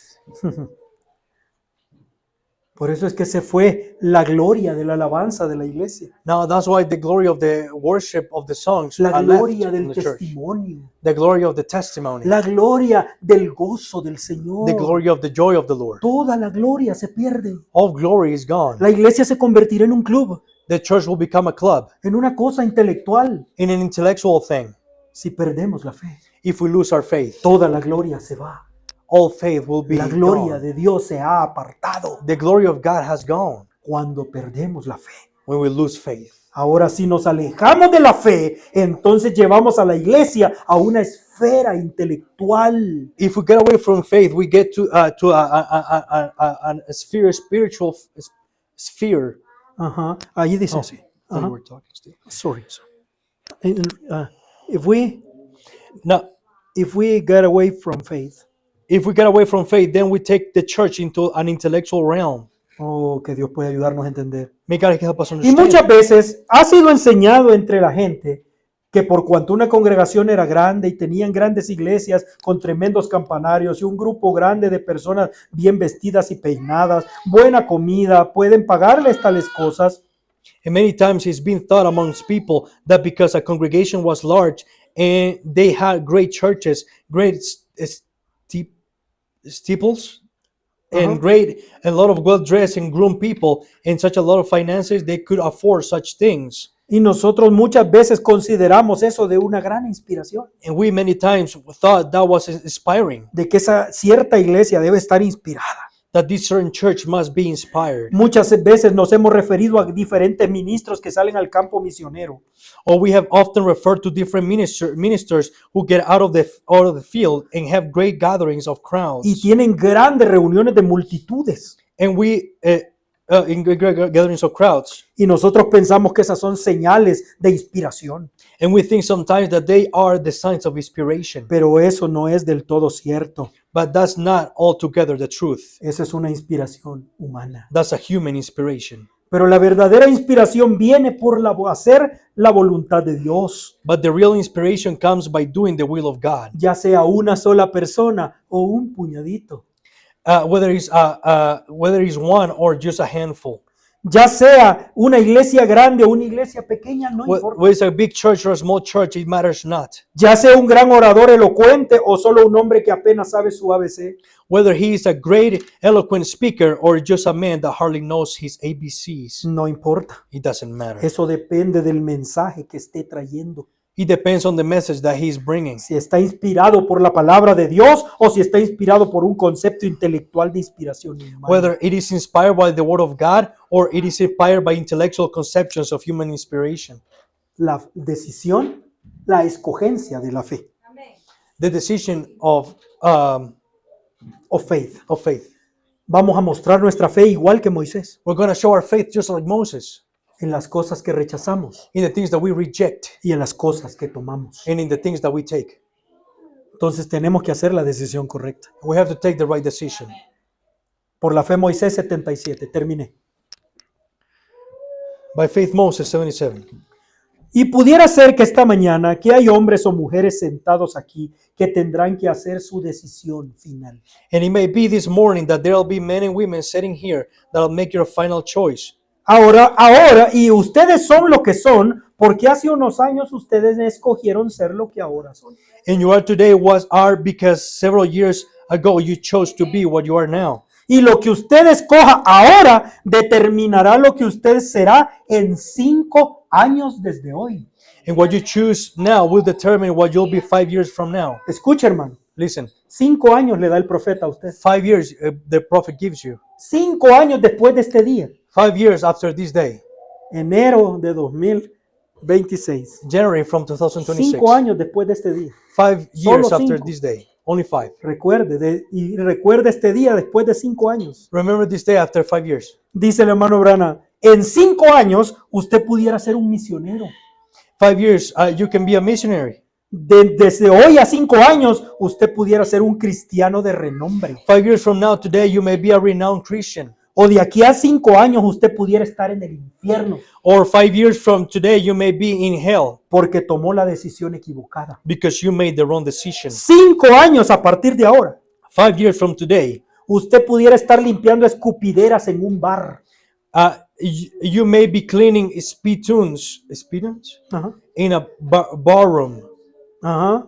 Por eso es que se fue la gloria de la alabanza de la iglesia.
Now that's why the glory of the worship of the songs
La
are left
gloria
in
del
the church.
testimonio.
The glory of the testimony.
La gloria del gozo del Señor.
The glory of the joy of the Lord.
Toda la gloria se pierde.
All glory is gone.
La iglesia se convertirá en un club,
The church will become a club,
en una cosa intelectual,
in an intellectual thing.
si perdemos la fe.
If we lose our faith,
Toda la gloria se va.
all faith will be
La gloria
gone.
de Dios se ha apartado
The glory of God has gone
cuando perdemos la fe.
when we lose faith.
Ahora, si nos alejamos de la fe, entonces llevamos a la iglesia a una esfera intelectual.
If we get away from faith, we get to a sphere, spiritual sphere.
Ajá, ahí dice así.
I thought
Ajá.
you were talking still.
Sorry. If we
Now,
get away from faith,
if we get away from faith, then we take the church into an intellectual realm.
oh, que Dios puede ayudarnos a entender.
May God help us
Y
understand.
muchas veces ha sido enseñado entre la gente que por cuanto una congregación era grande y tenían grandes iglesias con tremendos campanarios y un grupo grande de personas bien vestidas y peinadas, buena comida, pueden pagarles tales cosas.
And many times it's been thought amongst people that because a congregation was large and they had great churches, great steeples, and a lot of well-dressed and groomed people, and such a lot of finances, they could afford such things.
Y nosotros muchas veces consideramos eso de una gran inspiración,
And we many times thought that was inspiring,
de que esa cierta iglesia debe estar inspirada.
that this certain church must be inspired.
Muchas veces nos hemos referido a diferentes ministros que salen al campo misionero.
Or we have often referred to different ministers who get out of the field and have great gatherings of crowds.
Y tienen grandes reuniones de multitudes.
And we in great gatherings of crowds.
Y nosotros pensamos que esas son señales de inspiración.
And we think sometimes that they are the signs of inspiration.
Pero eso no es del todo cierto.
But that's not altogether the truth.
Esa es una inspiración humana.
That's a human inspiration.
Pero la verdadera inspiración viene por hacer la voluntad de Dios.
But the real inspiration comes by doing the will of God.
Ya sea una sola persona o un puñadito.
Whether it's one or just a handful.
Ya sea una iglesia grande o una iglesia pequeña, no importa.
Whether it's a big church or a small church, it matters not.
Ya sea un gran orador elocuente o solo un hombre que apenas sabe su ABC.
Whether he is a great, eloquent speaker or just a man that hardly knows his ABCs,
No importa.
it doesn't matter.
Eso depende del mensaje que esté trayendo.
It depends on the message that he's bringing.
Si está inspirado por la palabra de Dios o si está inspirado por un concepto intelectual de inspiración humana.
Whether it is inspired by the Word of God or it is inspired by intellectual conceptions of human inspiration.
La decisión, la escogencia de la fe.
The decision of
Faith.
faith.
Vamos a mostrar nuestra fe igual que Moisés
We're going to show our faith just like Moses
en las cosas que rechazamos
in the things that we reject
y en las cosas que tomamos.
and in the things that we take.
Entonces tenemos que hacer la decisión correcta.
We have to take the right decision.
Por la fe Moisés 77. Terminé.
By faith, Moses 77.
Y pudiera ser que esta mañana que hay hombres o mujeres sentados aquí que tendrán que hacer su decisión final.
And it may be this morning that there will be men and women sitting here that will make your final choice.
Ahora, y ustedes son lo que son porque hace unos años ustedes escogieron ser lo que ahora son.
And you are today what are because several years ago you chose to be what you are now.
Y lo que usted escoja ahora determinará lo que usted será en 5 años desde hoy.
And what you choose now will determine what you'll be 5 years from now.
Escuche, hermano.
Listen,
5 años le da el profeta a usted.
5 years the prophet gives you.
5 años después de este día.
5 years after this day.
Enero de 2026.
January from 2026.
5 años después de este día.
5 years
Solo
after
5.
this day. Only 5.
Recuerde este día después de 5 años.
Remember this day after 5 years.
Dice el hermano Branham, en 5 años usted pudiera ser un misionero.
5 years you can be a missionary.
Desde hoy a 5 años usted pudiera ser un cristiano de renombre.
5 years from now today you may be a renowned Christian.
O de aquí a 5 años usted pudiera estar en el infierno
Or 5 years from today you may be in hell
porque tomó la decisión equivocada.
because you made the wrong decision.
5 años a partir de ahora
5 years from today
usted pudiera estar limpiando escupideras en un bar.
you may be cleaning spittoons
Ajá,
in a bar room.
ajá.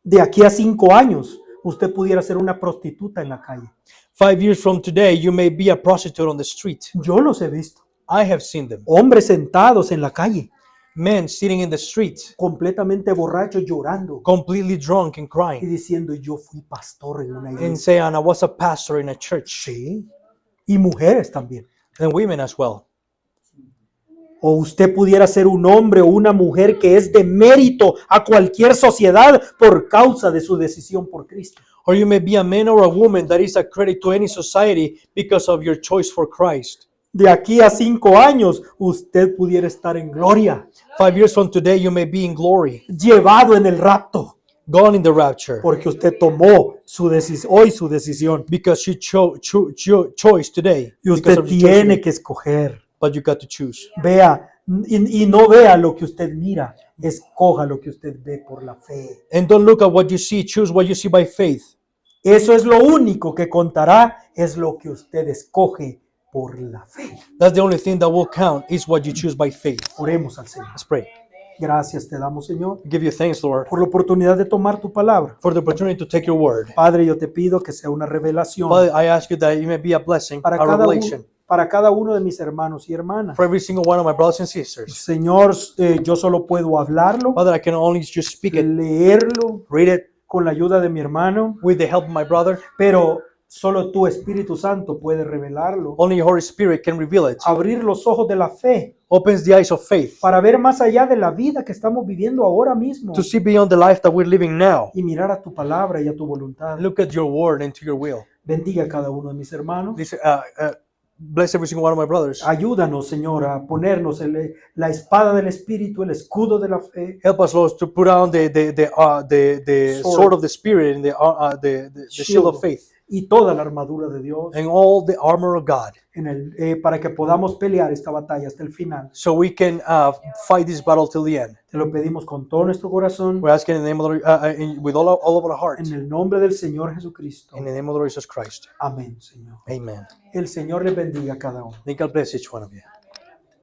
De aquí a 5 años usted pudiera ser una prostituta en la calle.
5 years from today you may be a prostitute on the street.
Yo los he visto.
I have seen them.
Hombres sentados en la calle,
Men sitting in the street,
completamente borrachos, llorando
completely drunk and
y
crying,
diciendo yo fui pastor en una
and
iglesia.
saying, I was a pastor in a church.
Sí. Y mujeres también.
And women as well.
O usted pudiera ser un hombre o una mujer que es de mérito a cualquier sociedad por causa de su decisión por Cristo.
Or you may be a man or a woman that is a credit to any society because of your choice for Christ.
De aquí a 5 años usted pudiera estar en gloria,
5 years from today you may be in glory,
llevado en el rapto,
gone in the rapture,
porque usted tomó hoy su decisión.
because you choice today.
Y
Because
usted
of your choice
tiene
today.
que escoger.
But you got to choose.
Vea y no vea lo que usted mira, escoja lo que usted ve por la fe.
And don't look at what you see, choose what you see by faith.
Eso es lo único que contará, es lo que usted escoge por la fe.
That's the only thing that will count is what you choose by faith.
Oremos al Señor.
Let's pray.
Gracias te damos, Señor,
Give you thanks, Lord,
por la oportunidad de tomar tu palabra.
for the opportunity to take your word.
Padre, yo te pido que sea una revelación
Father, I ask you that it may be a blessing,
para
a revelation
cada uno de mis hermanos y hermanas.
for every single one of my brothers and sisters.
Señor, yo solo puedo hablarlo,
Father, I can only just speak it,
leerlo
read it
con la ayuda de mi hermano,
with the help of my brother.
pero solo tu Espíritu Santo puede revelarlo.
Only your Holy Spirit can reveal it.
Abrir los ojos de la fe
Opens the eyes of faith
para ver más allá de la vida que estamos viviendo ahora mismo
to see beyond the life that we're living now.
y mirar a tu palabra y a tu voluntad.
Look at your word and to your will.
Bendiga a cada uno de mis hermanos.
Listen, bless every single one of my brothers.
Ayúdanos, Señor, a ponernos la espada del Espíritu, el escudo de la fe,
Help us, Lord, to put on the sword of the Spirit and the shield of faith,
y toda la armadura de Dios
and all the armor of God,
para que podamos pelear esta batalla hasta el final.
so we can fight this battle till the end.
Te lo pedimos con todo nuestro corazón,
We're asking in the name of the Lord, with all of our heart,
en el nombre del Señor Jesucristo.
in the name of the Lord Jesus Christ.
Amén, Señor.
Amen.
El Señor les bendiga a cada uno.
May God bless each one of you.